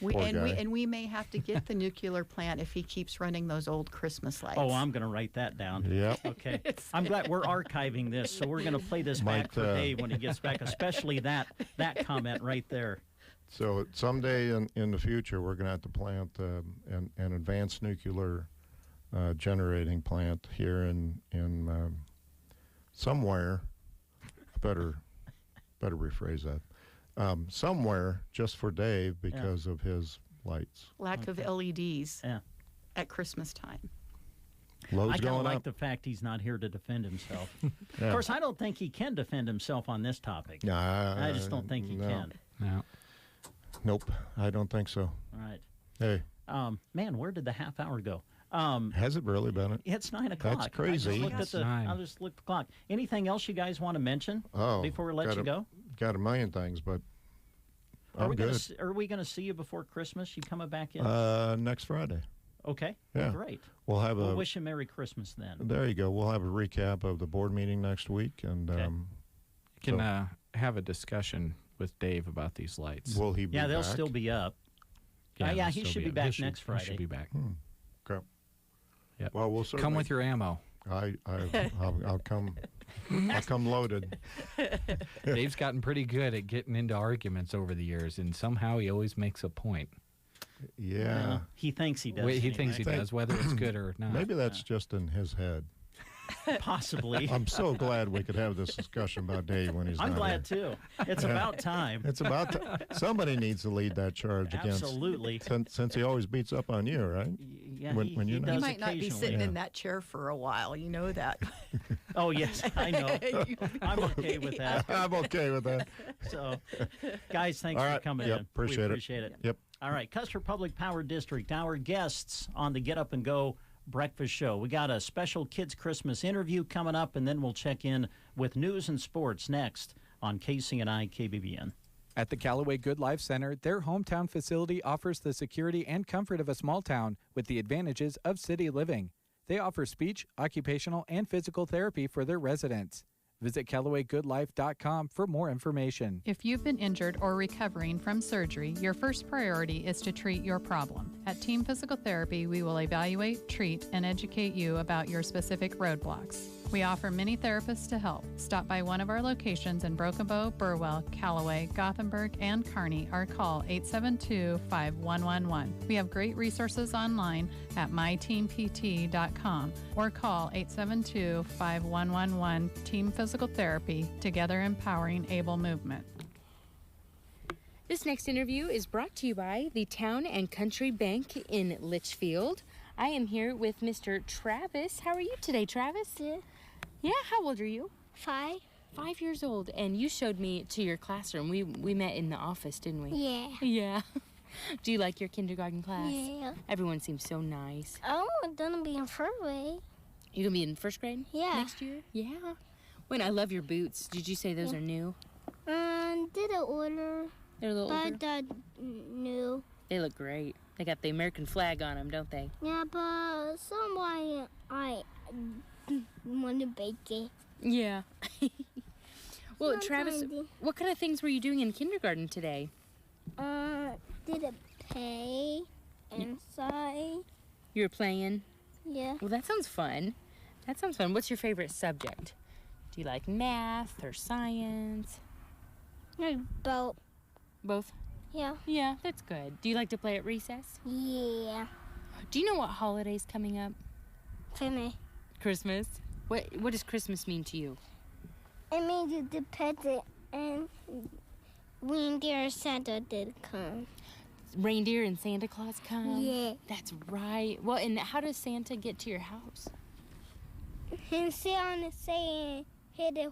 We may have to get the nuclear plant if he keeps running those old Christmas lights. Oh, I'm going to write that down. Yep. Okay. I'm glad we're archiving this, so we're going to play this back for Dave when he gets back, especially that comment right there. So someday in the future, we're going to have to plant an advanced nuclear generating plant here in somewhere. Better rephrase that. Somewhere just for Dave because of his lights. Lack of LEDs at Christmas time. Loads I going like up. the fact he's not here to defend himself. Of course, I don't think he can defend himself on this topic. I just don't think he can. No. Nope, I don't think so. All right. Hey. Man, where did the half hour go? Has it really been? It's 9 o'clock. That's crazy. I just looked at the clock. Anything else you guys want to mention before we let you go? Got a million things, but are we going to see you before Christmas? You coming back in? Next Friday. Okay. Yeah. Well, great. We'll wish you Merry Christmas then. There you go. We'll have a recap of the board meeting next week, and you can have a discussion with Dave about these lights. Will he be back? They'll still be up. He should be back next Friday. He should be back. Okay. Yep. Well, we'll come with your ammo. I'll come. I'll come loaded. Dave's gotten pretty good at getting into arguments over the years, and somehow he always makes a point. Yeah. He thinks he does. He thinks he does, whether it's good or not. Maybe that's just in his head. Possibly. I'm so glad we could have this discussion about Dave when he's I'm not glad here. too. It's about time. It's about somebody needs to lead that charge Absolutely. Since he always beats up on you, right? Yeah, when he you know. You might not be sitting Yeah. in that chair for a while. You know that. Oh, yes, I know. I'm okay with that. I'm okay with that. So, guys, thanks All for right. coming Yep, in. appreciate We it. appreciate it. Yep. All right, Custer Public Power District, our guests on the Get Up and Go breakfast show. We got a special Kids Christmas interview coming up, and then we'll check in with news and sports next on KCNI KBBN. At the Callaway Good Life Center, their hometown facility offers the security and comfort of a small town with the advantages of city living. They offer speech, occupational, and physical therapy for their residents. Visit CallawayGoodLife.com for more information. If you've been injured or recovering from surgery, your first priority is to treat your problem. At Team Physical Therapy, we will evaluate, treat, and educate you about your specific roadblocks. We offer many therapists to help. Stop by one of our locations in Broken Bow, Burwell, Callaway, Gothenburg, and Kearney or call 872-5111. We have great resources online at myteampt.com or call 872-5111 Team Physical Therapy, together empowering able movement. This next interview is brought to you by the Town and Country Bank in Litchfield. I am here with Mr. Travis. How are you today, Travis? Good. Yeah, how old are you? 5. 5 years old. And you showed me to your classroom. We met in the office, didn't we? Yeah. Yeah. Do you like your kindergarten class? Yeah. Everyone seems so nice. I'm gonna be in first grade. You're gonna be in first grade? Yeah. Next year? Yeah. When I love your boots. Did you say those are new? Did I order? They're a little older? But new. They look great. They got the American flag on them, don't they? Yeah, but somebody I want to bake it. Yeah. Well, Sometimes Travis, what kind of things were you doing in kindergarten today? Did a play inside. You were playing? Yeah. Well, that sounds fun. That sounds fun. What's your favorite subject? Do you like math or science? No, both. Both? Yeah. Yeah, that's good. Do you like to play at recess? Yeah. Do you know what holiday's coming up? For me. Christmas? What does Christmas mean to you? It means you depended and Reindeer and Santa did come. Reindeer and Santa Claus come? Yeah. That's right. Well, and how does Santa get to your house? He sit on the sleigh and hit the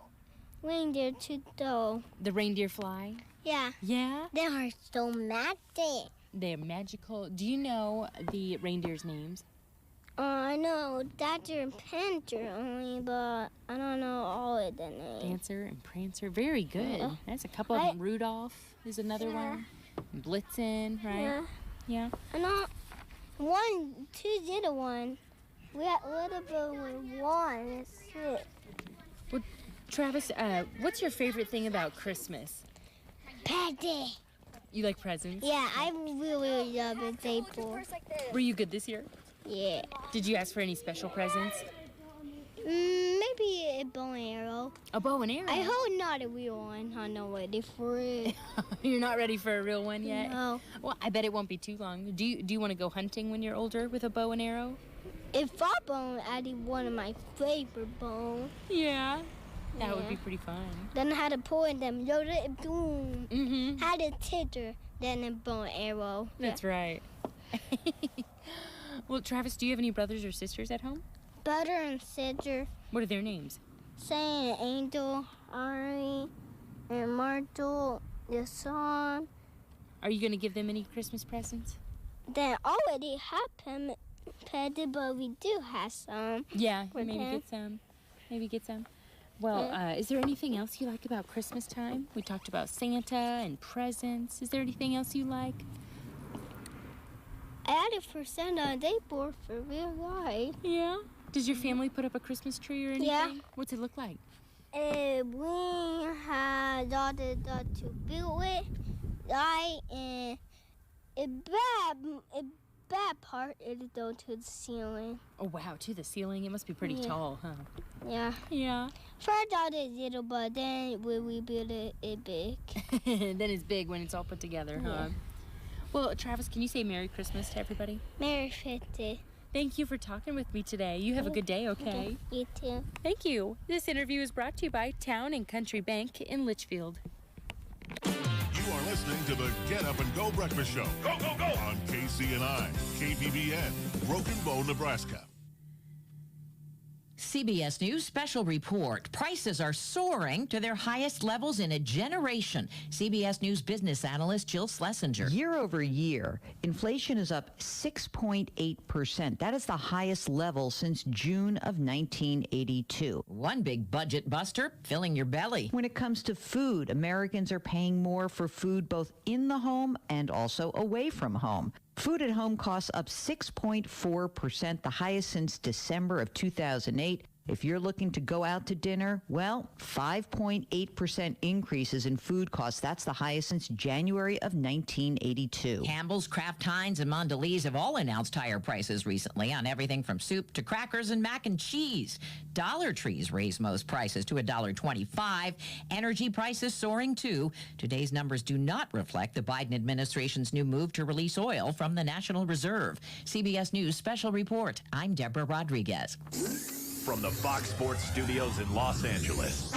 reindeer to go. The reindeer fly? Yeah. Yeah? They are so magic. They're magical. Do you know the reindeer's names? I know Dasher and Prancer only, but I don't know all of the names. Dancer and Prancer. Very good. Yeah. That's a couple of them. Rudolph is another one. Blitzen, right? Yeah. I know 2 did one. We had a little bit with 1 and 6. Well, Travis, what's your favorite thing about Christmas? Patty. You like presents? Yeah, I really love it, April. Were you good this year? Yeah. Did you ask for any special presents? Maybe a bow and arrow. A bow and arrow? I hope not a real one. I'm not ready for it. You're not ready for a real one yet? No. Well, I bet it won't be too long. Do you want to go hunting when you're older with a bow and arrow? If I bone, I'd be one of my favorite bones. Yeah. That would be pretty fun. Then I had to pull in them, load it, boom. Mm-hmm. Had a titter, then a bow and arrow. That's right. Well, Travis, do you have any brothers or sisters at home? Brother and sister. What are their names? Saint Angel, Ari, and Myrtle, the son. Are you going to give them any Christmas presents? They already have them, but we do have some. Yeah, maybe get some. Maybe get some. Well, is there anything else you like about Christmas time? We talked about Santa and presents. Is there anything else you like? I added for Santa and they board for real life. Yeah? Does your family put up a Christmas tree or anything? Yeah. What's it look like? We had daughter to build it, right? And it bad part is go to the ceiling. Oh, wow, to the ceiling? It must be pretty tall, huh? Yeah. Yeah. First out it's little, but then when we build it, it's big. Then it's big when it's all put together, huh? Well, Travis, can you say Merry Christmas to everybody? Merry 50. Thank you for talking with me today. You have a good day, okay? You too. Thank you. This interview is brought to you by Town and Country Bank in Litchfield. You are listening to the Get Up and Go Breakfast Show. Go, go, go! On KCNI, KPBN, Broken Bow, Nebraska. CBS News special report. Prices are soaring to their highest levels in a generation. CBS News business analyst Jill Schlesinger. Year over year, inflation is up 6.8%. That is the highest level since June of 1982. One big budget buster, filling your belly. When it comes to food, Americans are paying more for food both in the home and also away from home. Food at home costs up 6.4%, the highest since December of 2008. If you're looking to go out to dinner, well, 5.8% increases in food costs. That's the highest since January of 1982. Campbell's, Kraft Heinz, and Mondelez have all announced higher prices recently on everything from soup to crackers and mac and cheese. Dollar Tree's raised most prices to $1.25. Energy prices soaring too. Today's numbers do not reflect the Biden administration's new move to release oil from the National Reserve. CBS News special report. I'm Deborah Rodriguez. From the Fox Sports Studios in Los Angeles,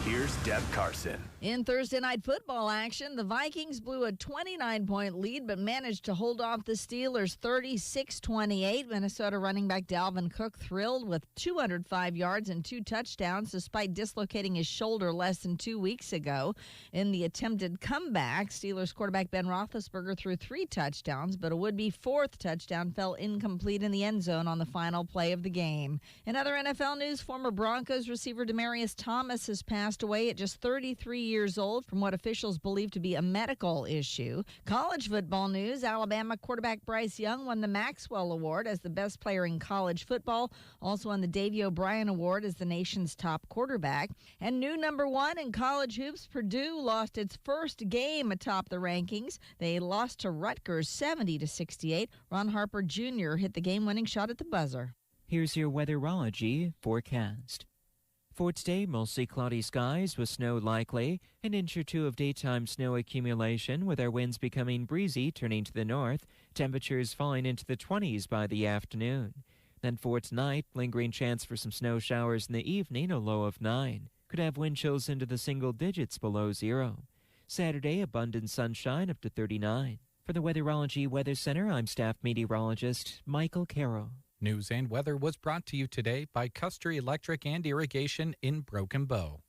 here's Deb Carson. In Thursday night football action, the Vikings blew a 29-point lead but managed to hold off the Steelers 36-28. Minnesota running back Dalvin Cook thrilled with 205 yards and 2 touchdowns despite dislocating his shoulder less than 2 weeks ago. In the attempted comeback, Steelers quarterback Ben Roethlisberger threw 3 touchdowns, but a would-be 4th touchdown fell incomplete in the end zone on the final play of the game. In other NFL news, former Broncos receiver Demaryius Thomas has passed away at just 33 years old from what officials believe to be a medical issue. College football news, Alabama quarterback Bryce Young won the Maxwell Award as the best player in college football, also won the Davey O'Brien Award as the nation's top quarterback. And new number 1 in college hoops, Purdue lost its first game atop the rankings. They lost to Rutgers 70-68. Ron Harper Jr. hit the game-winning shot at the buzzer. Here's your Weatherology Forecast. For today, mostly cloudy skies with snow likely, an inch or 2 of daytime snow accumulation with our winds becoming breezy turning to the north, temperatures falling into the 20s by the afternoon. Then for tonight, lingering chance for some snow showers in the evening, a low of 9. Could have wind chills into the single digits below 0. Saturday, abundant sunshine up to 39. For the Weatherology Weather Center, I'm staff meteorologist Michael Carroll. News and weather was brought to you today by Custer Electric and Irrigation in Broken Bow.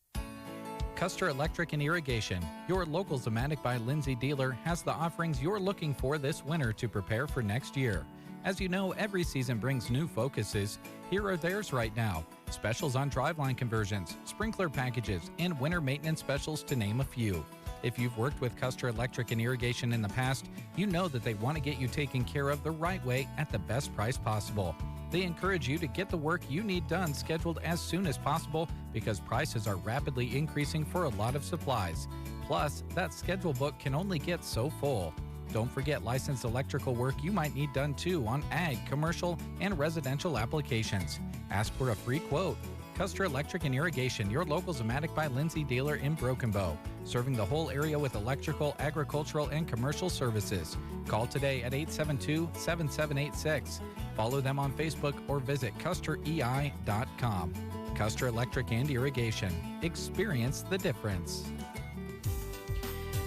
Custer Electric and Irrigation, your local Zematic by Lindsay dealer, has the offerings you're looking for this winter to prepare for next year. As you know, every season brings new focuses. Here are theirs right now. Specials on driveline conversions, sprinkler packages, and winter maintenance specials to name a few. If you've worked with Custer Electric and Irrigation in the past, you know that they want to get you taken care of the right way at the best price possible. They encourage you to get the work you need done scheduled as soon as possible because prices are rapidly increasing for a lot of supplies. Plus, that schedule book can only get so full. Don't forget licensed electrical work you might need done too on ag, commercial, and residential applications. Ask for a free quote. Custer Electric and Irrigation, your local Zematic by Lindsay dealer in Broken Bow, serving the whole area with electrical, agricultural, and commercial services. Call today at 872-7786. Follow them on Facebook or visit custerei.com. Custer Electric and Irrigation. Experience the difference.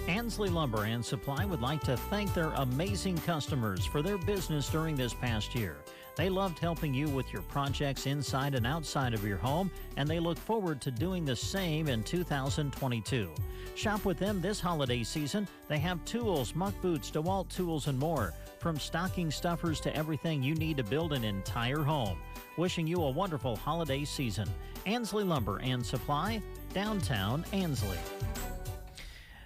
Ansley Lumber and Supply would like to thank their amazing customers for their business during this past year. They loved helping you with your projects inside and outside of your home, and they look forward to doing the same in 2022. Shop with them this holiday season. They have tools, muck boots, DeWalt tools, and more. From stocking stuffers to everything you need to build an entire home. Wishing you a wonderful holiday season. Ansley Lumber and Supply, downtown Ansley.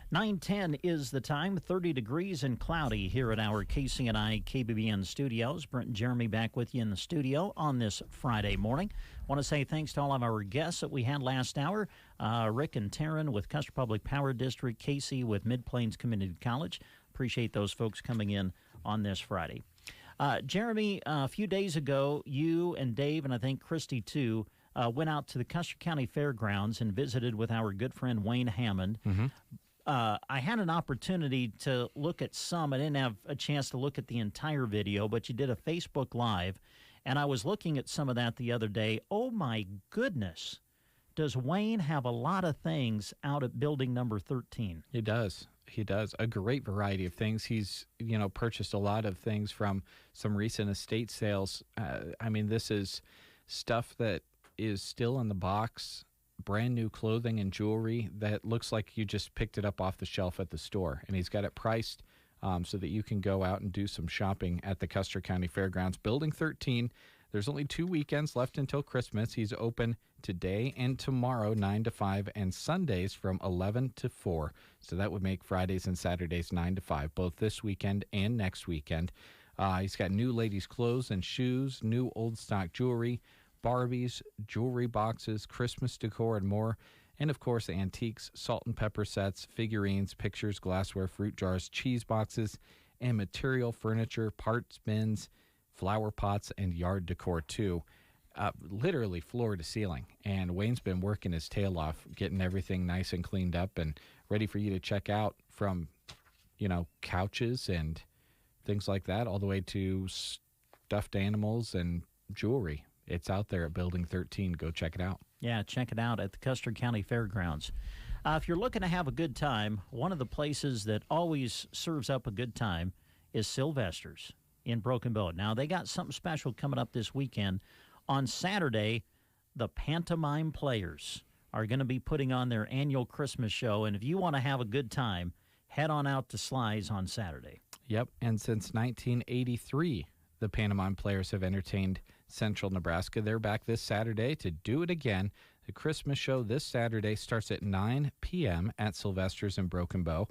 9:10 is the time, 30 degrees and cloudy here at our KCNI KBBN studios. Brent and Jeremy back with you in the studio on this Friday morning. Want to say thanks to all of our guests that we had last hour. Rick and Taryn with Custer Public Power District, Casey with Mid-Plains Community College. Appreciate those folks coming in on this Friday. Jeremy, a few days ago, you and Dave, and I think Christy too, went out to the Custer County Fairgrounds and visited with our good friend Wayne Hammond. I had an opportunity to look at some. I didn't have a chance to look at the entire video, but you did a Facebook Live, and I was looking at some of that the other day. Oh, my goodness. Does Wayne have a lot of things out at building number 13? He does. He does. A great variety of things. He's, purchased a lot of things from some recent estate sales. This is stuff that is still in the box, brand new clothing and jewelry that looks like you just picked it up off the shelf at the store. And he's got it priced so that you can go out and do some shopping at the Custer County Fairgrounds. Building 13, there's only 2 weekends left until Christmas. He's open today and tomorrow, 9 to 5, and Sundays from 11 to 4. So that would make Fridays and Saturdays 9 to 5, both this weekend and next weekend. He's got new ladies' clothes and shoes, new old stock jewelry, Barbies, jewelry boxes, Christmas decor, and more. And, of course, antiques, salt and pepper sets, figurines, pictures, glassware, fruit jars, cheese boxes, and material furniture, parts bins, flower pots, and yard decor, too. Literally floor to ceiling. And Wayne's been working his tail off, getting everything nice and cleaned up and ready for you to check out, from, couches and things like that, all the way to stuffed animals and jewelry. It's out there at Building 13. Go check it out. Yeah, check it out at the Custer County Fairgrounds. If you're looking to have a good time, one of the places that always serves up a good time is Sylvester's in Broken Bow. Now, they got something special coming up this weekend. On Saturday, the Pantomime Players are going to be putting on their annual Christmas show, and if you want to have a good time, head on out to Sly's on Saturday. Yep, and since 1983, the Pantomime Players have entertained Central Nebraska. They're back this Saturday to do it again. The Christmas show this Saturday starts at 9 p.m. at Sylvester's in Broken Bow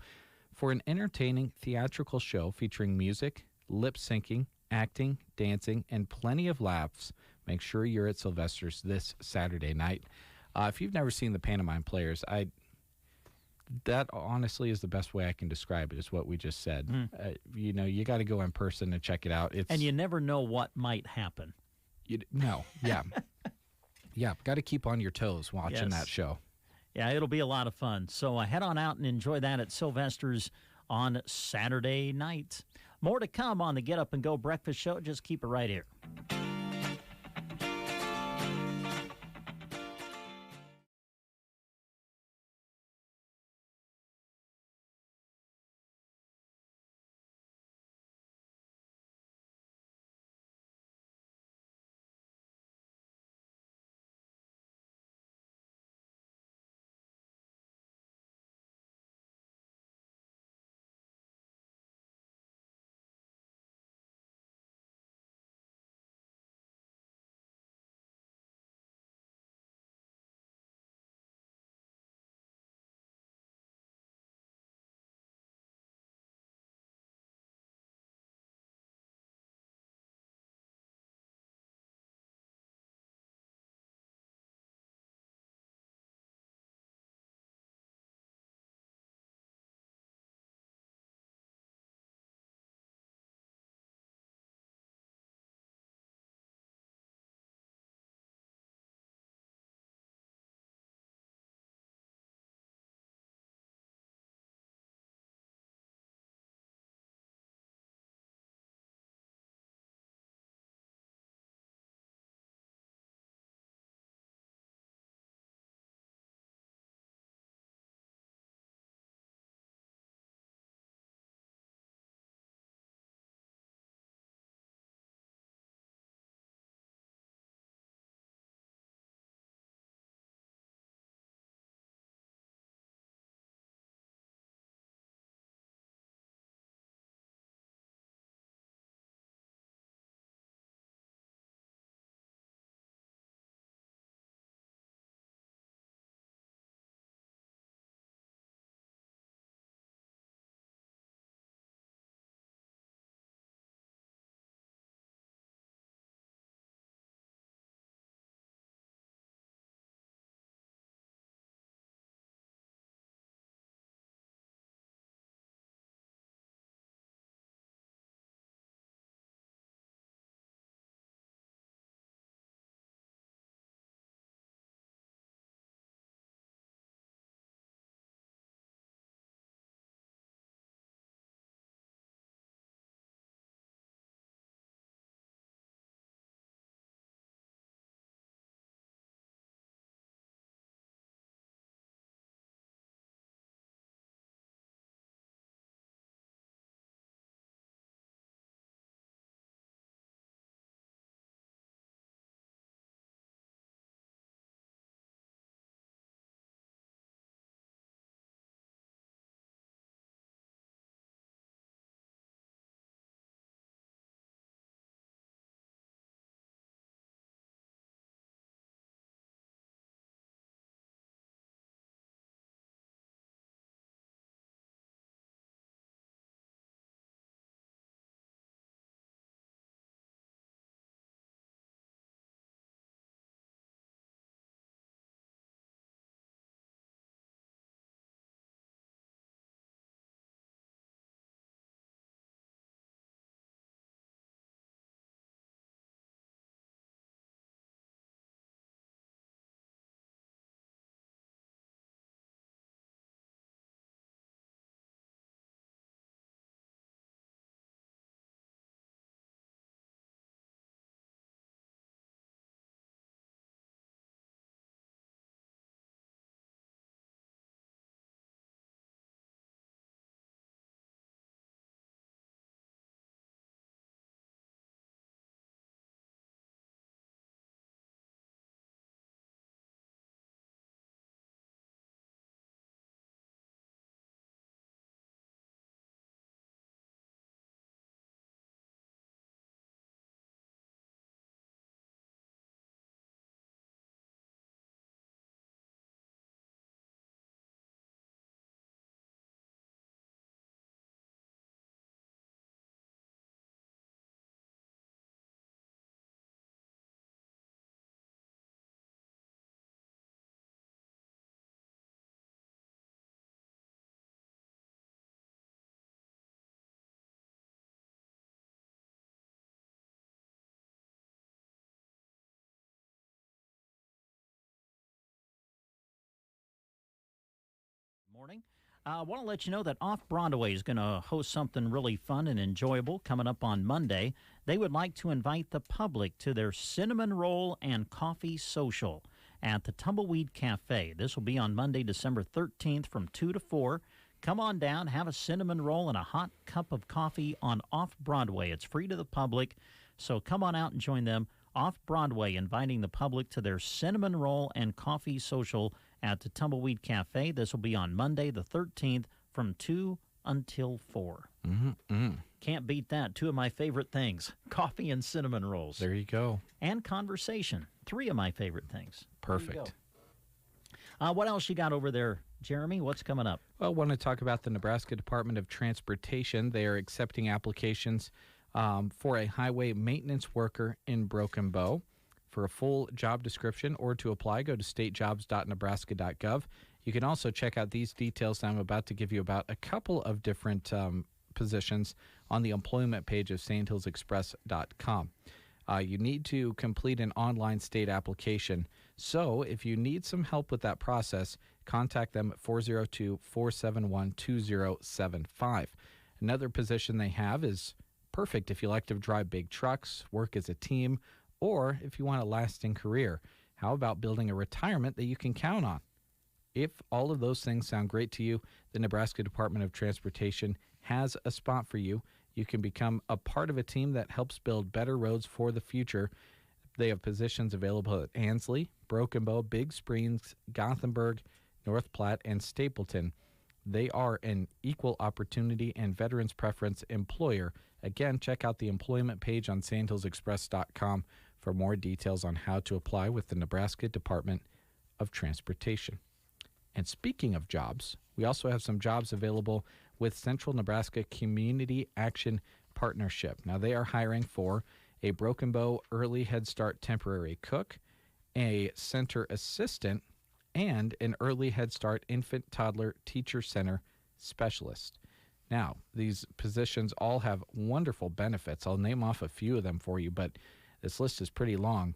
for an entertaining theatrical show featuring music, lip syncing, acting, dancing, and plenty of laughs. Make sure you're at Sylvester's this Saturday night. If you've never seen the Pantomime Players, that honestly is the best way I can describe it, is what we just said. You got to go in person and check it out. And you never know what might happen. Yeah. Got to keep on your toes watching that show. Yeah, it'll be a lot of fun. So head on out and enjoy that at Sylvester's on Saturday night. More to come on the Get Up and Go Breakfast Show. Just keep it right here. Morning. I want to let you know that Off-Broadway is going to host something really fun and enjoyable coming up on Monday. They would like to invite the public to their cinnamon roll and coffee social at the Tumbleweed Cafe. This will be on Monday, December 13th from 2 to 4. Come on down, have a cinnamon roll and a hot cup of coffee on Off-Broadway. It's free to the public, so come on out and join them. Off-Broadway, inviting the public to their cinnamon roll and coffee social at the Tumbleweed Cafe. This will be on Monday, the 13th, from 2 until 4. Can't beat that. Two of my favorite things, coffee and cinnamon rolls. There you go. And conversation, three of my favorite things. Perfect. What else you got over there, Jeremy? What's coming up? Well, I want to talk about the Nebraska Department of Transportation. They are accepting applications for a highway maintenance worker in Broken Bow. For a full job description or to apply, go to statejobs.nebraska.gov. You can also check out these details I'm about to give you about a couple of different positions on the employment page of sandhillsexpress.com. You need to complete an online state application. So if you need some help with that process, contact them at 402-471-2075. Another position they have is perfect if you like to drive big trucks, work as a team, or if you want a lasting career. How about building a retirement that you can count on? If all of those things sound great to you, the Nebraska Department of Transportation has a spot for you. You can become a part of a team that helps build better roads for the future. They have positions available at Ansley, Broken Bow, Big Springs, Gothenburg, North Platte, and Stapleton. They are an equal opportunity and veterans preference employer. Again, check out the employment page on sandhillsexpress.com for more details on how to apply with the Nebraska Department of Transportation. And speaking of jobs, we also have some jobs available with Central Nebraska Community Action Partnership. Now, they are hiring for a Broken Bow Early Head Start temporary cook, a center assistant, and an Early Head Start Infant Toddler Teacher Center specialist. Now, these positions all have wonderful benefits. I'll name off a few of them for you, but this list is pretty long.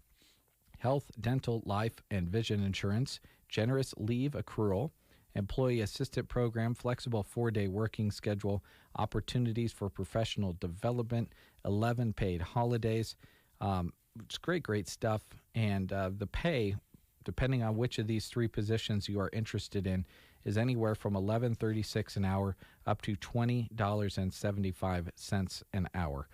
Health, dental, life, and vision insurance, generous leave accrual, employee assistant program, flexible 4-day working schedule, opportunities for professional development, 11 paid holidays. It's great stuff. And the pay, depending on which of these three positions you are interested in, is anywhere from $11.36 an hour up to $20.75 an hour.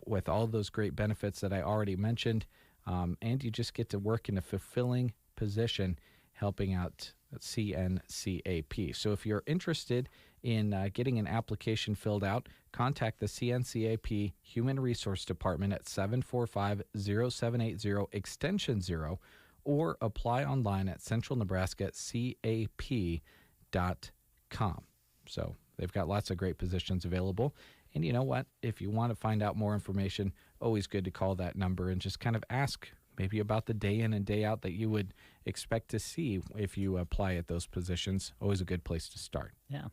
With all those great benefits that I already mentioned, and you just get to work in a fulfilling position helping out CNCAP. So if you're interested in getting an application filled out, contact the CNCAP Human Resource Department at 745-0780 extension 0, or apply online at centralnebraskacap.com. So they've got lots of great positions available. And you know what? If you want to find out more information, always good to call that number and just kind of ask maybe about the day in and day out that you would expect to see if you apply at those positions. Always a good place to start. Yeah.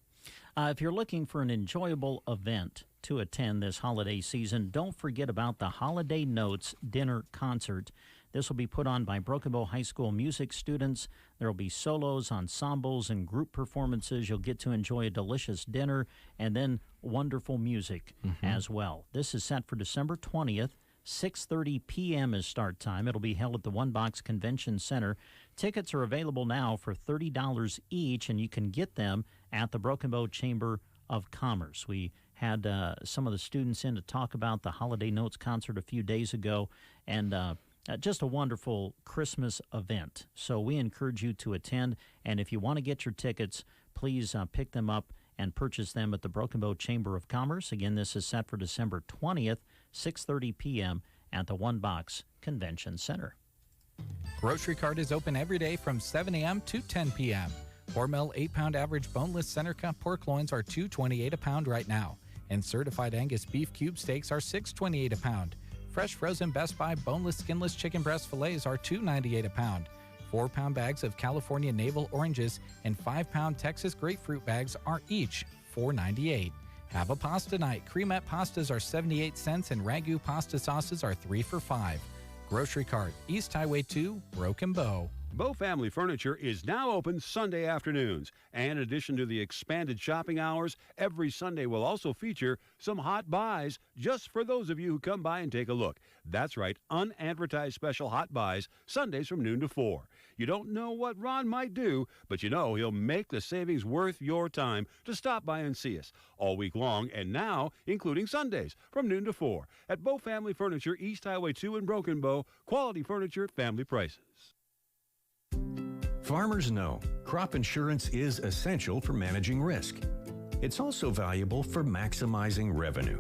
If you're looking for an enjoyable event to attend this holiday season, don't forget about the Holiday Notes Dinner Concert. This will be put on by Broken Bow High School music students. There will be solos, ensembles, and group performances. You'll get to enjoy a delicious dinner and then wonderful music as well. This is set for December 20th. 6:30 p.m. is start time. It'll be held at the One Box Convention Center. Tickets are available now for $30 each, and you can get them at the Broken Bow Chamber of Commerce. We had some of the students in to talk about the Holiday Notes concert a few days ago, and just a wonderful Christmas event. So we encourage you to attend, and if you want to get your tickets, please pick them up and purchase them at the Broken Bow Chamber of Commerce. Again, this is set for December 20th, 6:30 p.m. at the One Box Convention Center. Grocery Cart is open every day from 7 a.m. to 10 p.m. Hormel 8-pound average boneless center cut pork loins are $2.28 a pound right now, and certified Angus beef cube steaks are $6.28 a pound. Fresh frozen Best Buy boneless skinless chicken breast fillets are $2.98 a pound. 4-pound bags of California navel oranges and 5-pound Texas grapefruit bags are each $4.98. Have a pasta night. Cremette pastas are 78 cents and Ragu pasta sauces are 3 for $5. Grocery Cart, East Highway 2, Broken Bow. Beau Family Furniture is now open Sunday afternoons. And in addition to the expanded shopping hours, every Sunday will also feature some hot buys just for those of you who come by and take a look. That's right, unadvertised special hot buys Sundays from noon to 4. You don't know what Ron might do, but you know he'll make the savings worth your time to stop by and see us all week long, and now including Sundays from noon to 4 at Beau Family Furniture, East Highway 2 in Broken Bow. Quality furniture at family prices. Farmers know crop insurance is essential for managing risk. It's also valuable for maximizing revenue.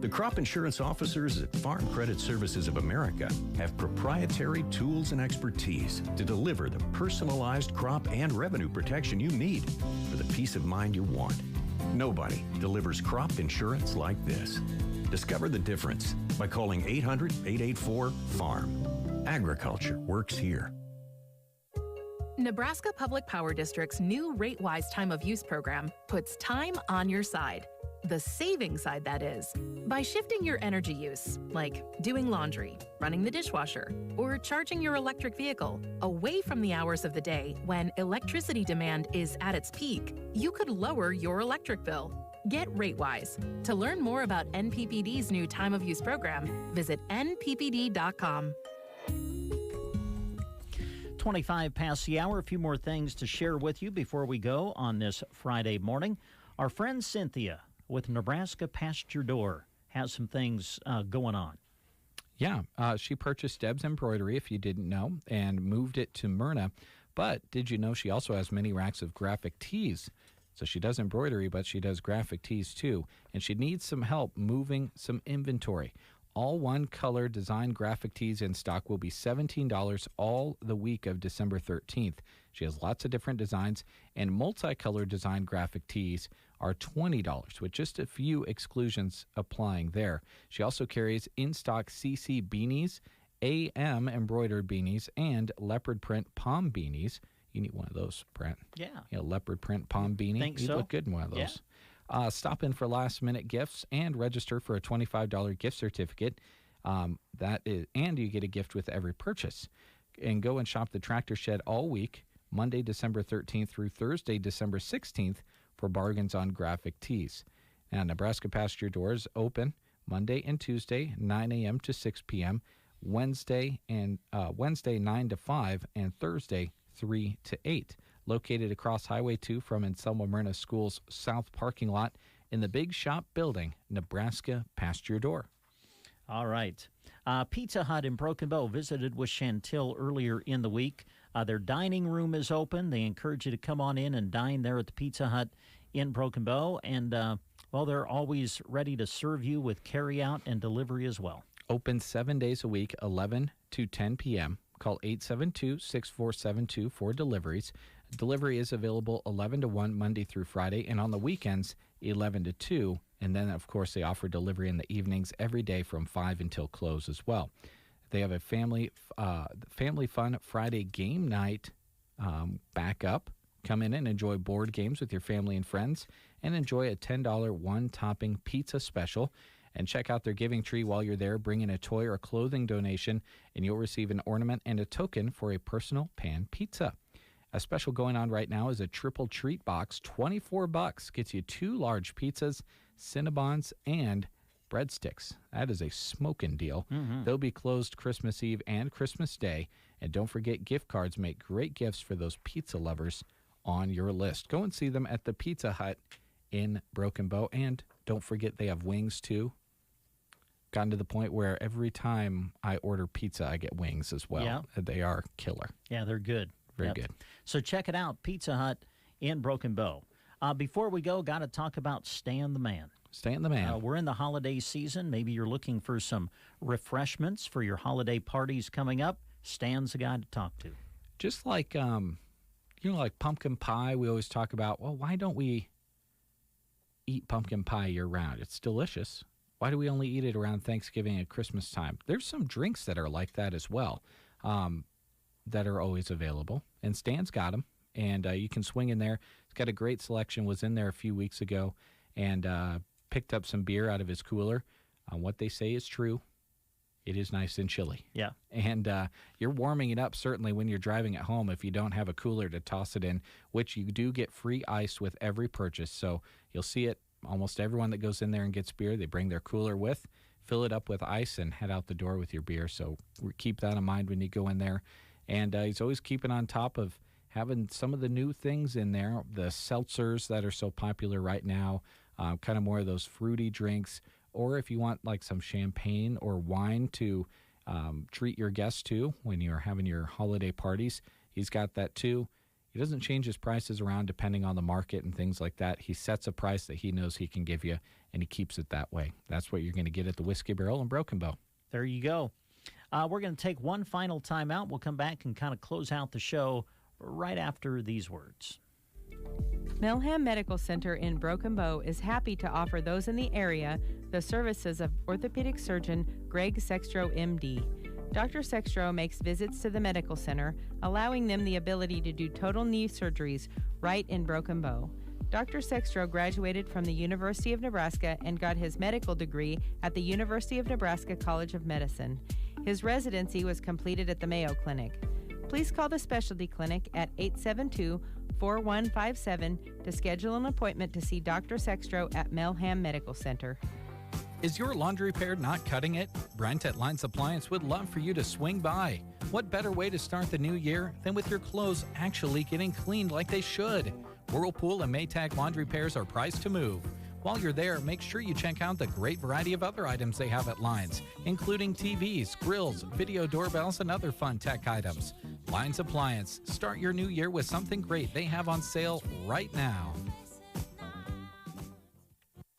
The crop insurance officers at Farm Credit Services of America have proprietary tools and expertise to deliver the personalized crop and revenue protection you need for the peace of mind you want. Nobody delivers crop insurance like this. Discover the difference by calling 800-884-FARM. Agriculture works here. Nebraska Public Power District's new rate-wise time of use program puts time on your side. The saving side, that is, by shifting your energy use, like doing laundry, running the dishwasher, or charging your electric vehicle, away from the hours of the day when electricity demand is at its peak. You could lower your electric bill. Get RateWise. To learn more about NPPD's new time of use program, visit nppd.com. 25 past the hour. A few more things to share with you before we go on this Friday morning. Our friend Cynthia with Nebraska Past Your Door has some things going on. Yeah, she purchased Deb's embroidery, if you didn't know, and moved it to Myrna. But did you know she also has many racks of graphic tees? So she does embroidery, but she does graphic tees too. And she needs some help moving some inventory. All one-color design graphic tees in stock will be $17 all the week of December 13th. She has lots of different designs, and multicolor design graphic tees are $20, with just a few exclusions applying there. She also carries in-stock CC beanies, AM embroidered beanies, and leopard print palm beanies. You need one of those, Brent. Yeah. Leopard print palm beanie. Think You'd so? look good in one of those. Yeah. Stop in for last-minute gifts and register for a $25 gift certificate. And you get a gift with every purchase. And go and shop the Tractor Shed all week, Monday, December 13th through Thursday, December 16th, for bargains on graphic tees. Now, Nebraska Past Your Doors open Monday and Tuesday, 9 a.m. to 6 p.m., Wednesday 9 to 5, and Thursday 3 to 8. Located across Highway 2 from Anselmo Myrna School's south parking lot in the Big Shop building. Nebraska Past Your Door. All right. Pizza Hut in Broken Bow visited with Chantil earlier in the week. Their dining room is open. They encourage you to come on in and dine there at the Pizza Hut in Broken Bow. And, they're always ready to serve you with carry-out and delivery as well. Open 7 days a week, 11 to 10 p.m. Call 872-6472 for deliveries. Delivery is available 11 to 1 Monday through Friday, and on the weekends, 11 to 2. And then, of course, they offer delivery in the evenings every day from 5 until close as well. They have a family fun Friday game night backup. Come in and enjoy board games with your family and friends, and enjoy a $10 one-topping pizza special. And check out their giving tree while you're there. Bring in a toy or clothing donation, and you'll receive an ornament and a token for a personal pan pizza. A special going on right now is a triple treat box, $24. Gets you 2 large pizzas, Cinnabons, and breadsticks. That is a smoking deal. Mm-hmm. They'll be closed Christmas Eve and Christmas Day. And don't forget, gift cards make great gifts for those pizza lovers on your list. Go and see them at the Pizza Hut in Broken Bow. And don't forget, they have wings too. Gotten to the point where every time I order pizza, I get wings as well. Yeah. They are killer. Yeah, they're good. Very good. So check it out, Pizza Hut in Broken Bow. Before we go, got to talk about Stan the Man. Stan the Man. We're in the holiday season. Maybe you're looking for some refreshments for your holiday parties coming up. Stan's the guy to talk to. Just like, like pumpkin pie, we always talk about, well, why don't we eat pumpkin pie year-round? It's delicious. Why do we only eat it around Thanksgiving and Christmas time? There's some drinks that are like that as well. That are always available, and Stan's got them, and you can swing in there. He's got a great selection. Was in there a few weeks ago, and picked up some beer out of his cooler. What they say is true. it is nice and chilly. Yeah. And you're warming it up certainly when you're driving at home if you don't have a cooler to toss it in, which you do get free ice with every purchase. So you'll see it. Almost everyone that goes in there and gets beer, they bring their cooler with, fill it up with ice, and head out the door with your beer. So keep that in mind when you go in there. And he's always keeping on top of having some of the new things in there, the seltzers that are so popular right now, kind of more of those fruity drinks, or if you want like some champagne or wine to treat your guests to when you're having your holiday parties, he's got that too. He doesn't change his prices around depending on the market and things like that. He sets a price that he knows he can give you, and he keeps it that way. That's what you're going to get at the Whiskey Barrel in Broken Bow. There you go. We're going to take one final time out. We'll come back and kind of close out the show right after these words. Melham Medical Center in Broken Bow is happy to offer those in the area the services of orthopedic surgeon Greg Sextro, MD. Dr. Sextro makes visits to the medical center, allowing them the ability to do total knee surgeries right in Broken Bow. Dr. Sextro graduated from the University of Nebraska and got his medical degree at the University of Nebraska College of Medicine. His residency was completed at the Mayo Clinic. Please call the specialty clinic at 872-4157 to schedule an appointment to see Dr. Sextro at Melham Medical Center. Is your laundry pair not cutting it? Brent at Lines Appliance would love for you to swing by. What better way to start the new year than with your clothes actually getting cleaned like they should? Whirlpool and Maytag laundry pairs are priced to move. While you're there, make sure you check out the great variety of other items they have at Lines, including TVs, grills, video doorbells, and other fun tech items. Lines Appliance. Start your new year with something great they have on sale right now.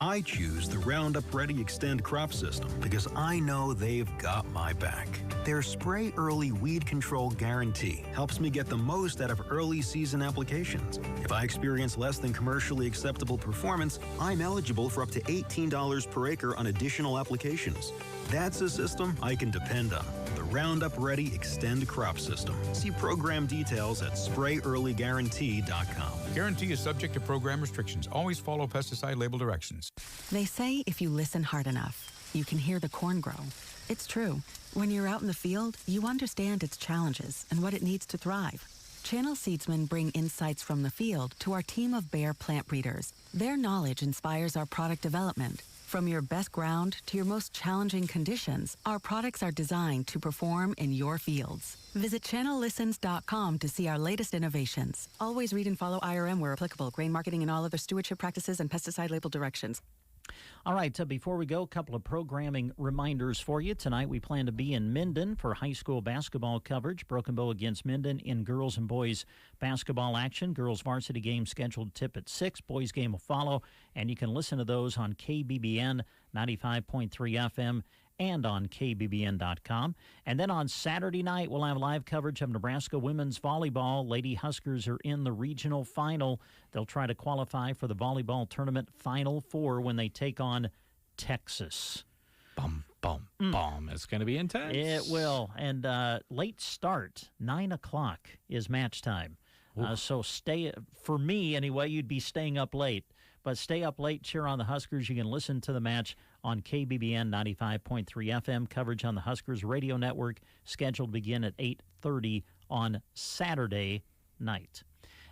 I choose the Roundup Ready Extend crop system because I know they've got my back. Their Spray Early Weed Control Guarantee helps me get the most out of early season applications. If I experience less than commercially acceptable performance, I'm eligible for up to $18 per acre on additional applications. That's a system I can depend on. The Roundup Ready Extend crop system. See program details at sprayearlyguarantee.com. Guarantee is subject to program restrictions. Always follow pesticide label directions. They say if you listen hard enough, you can hear the corn grow. It's true. When you're out in the field, you understand its challenges and what it needs to thrive. Channel Seedsmen bring insights from the field to our team of Bayer plant breeders. Their knowledge inspires our product development. From your best ground to your most challenging conditions, our products are designed to perform in your fields. Visit channellistens.com to see our latest innovations. Always read and follow IRM where applicable, grain marketing and all other stewardship practices and pesticide label directions. All right, before we go, a couple of programming reminders for you. Tonight we plan to be in Minden for high school basketball coverage. Broken Bow against Minden in girls and boys basketball action. Girls varsity game scheduled to tip at 6. Boys game will follow, and you can listen to those on KBBN 95.3 FM and on KBBN.com. And then on Saturday night, we'll have live coverage of Nebraska women's volleyball. Lady Huskers are in the regional final. They'll try to qualify for the volleyball tournament Final Four when they take on Texas. Bum, bum, bum. It's going to be intense. It will. And late start, 9 o'clock is match time. So stay, for me anyway, you'd be staying up late. But stay up late, cheer on the Huskers. You can listen to the match on KBBN 95.3 FM. Coverage on the Huskers radio network scheduled to begin at 8:30 on Saturday night.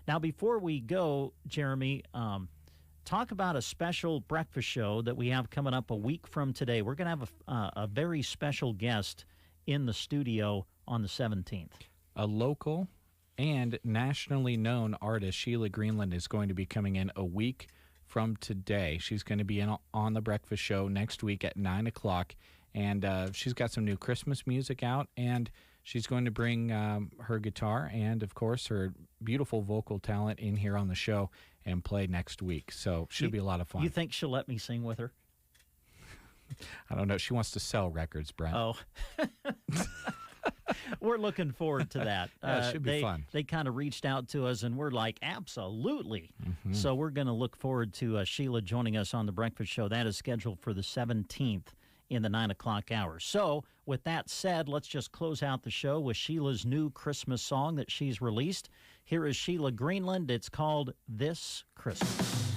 Now, before we go, Jeremy, talk about a special breakfast show that we have coming up a week from today. We're going to have a very special guest in the studio on the 17th. A local and nationally known artist, Sheila Greenland, is going to be coming in a week from today. She's going to be on the breakfast show next week at 9 o'clock, and she's got some new Christmas music out, and she's going to bring her guitar and, of course, her beautiful vocal talent in here on the show and play next week. So should be a lot of fun. You think she'll let me sing with her? I don't know. She wants to sell records, Brent. Oh. We're looking forward to that. Yeah, it should be fun. They kind of reached out to us, and we're like, absolutely. Mm-hmm. So we're going to look forward to Sheila joining us on the breakfast show. That is scheduled for the 17th in the 9 o'clock hour. So with that said, let's just close out the show with Sheila's new Christmas song that she's released. Here is Sheila Greenland. It's called This Christmas.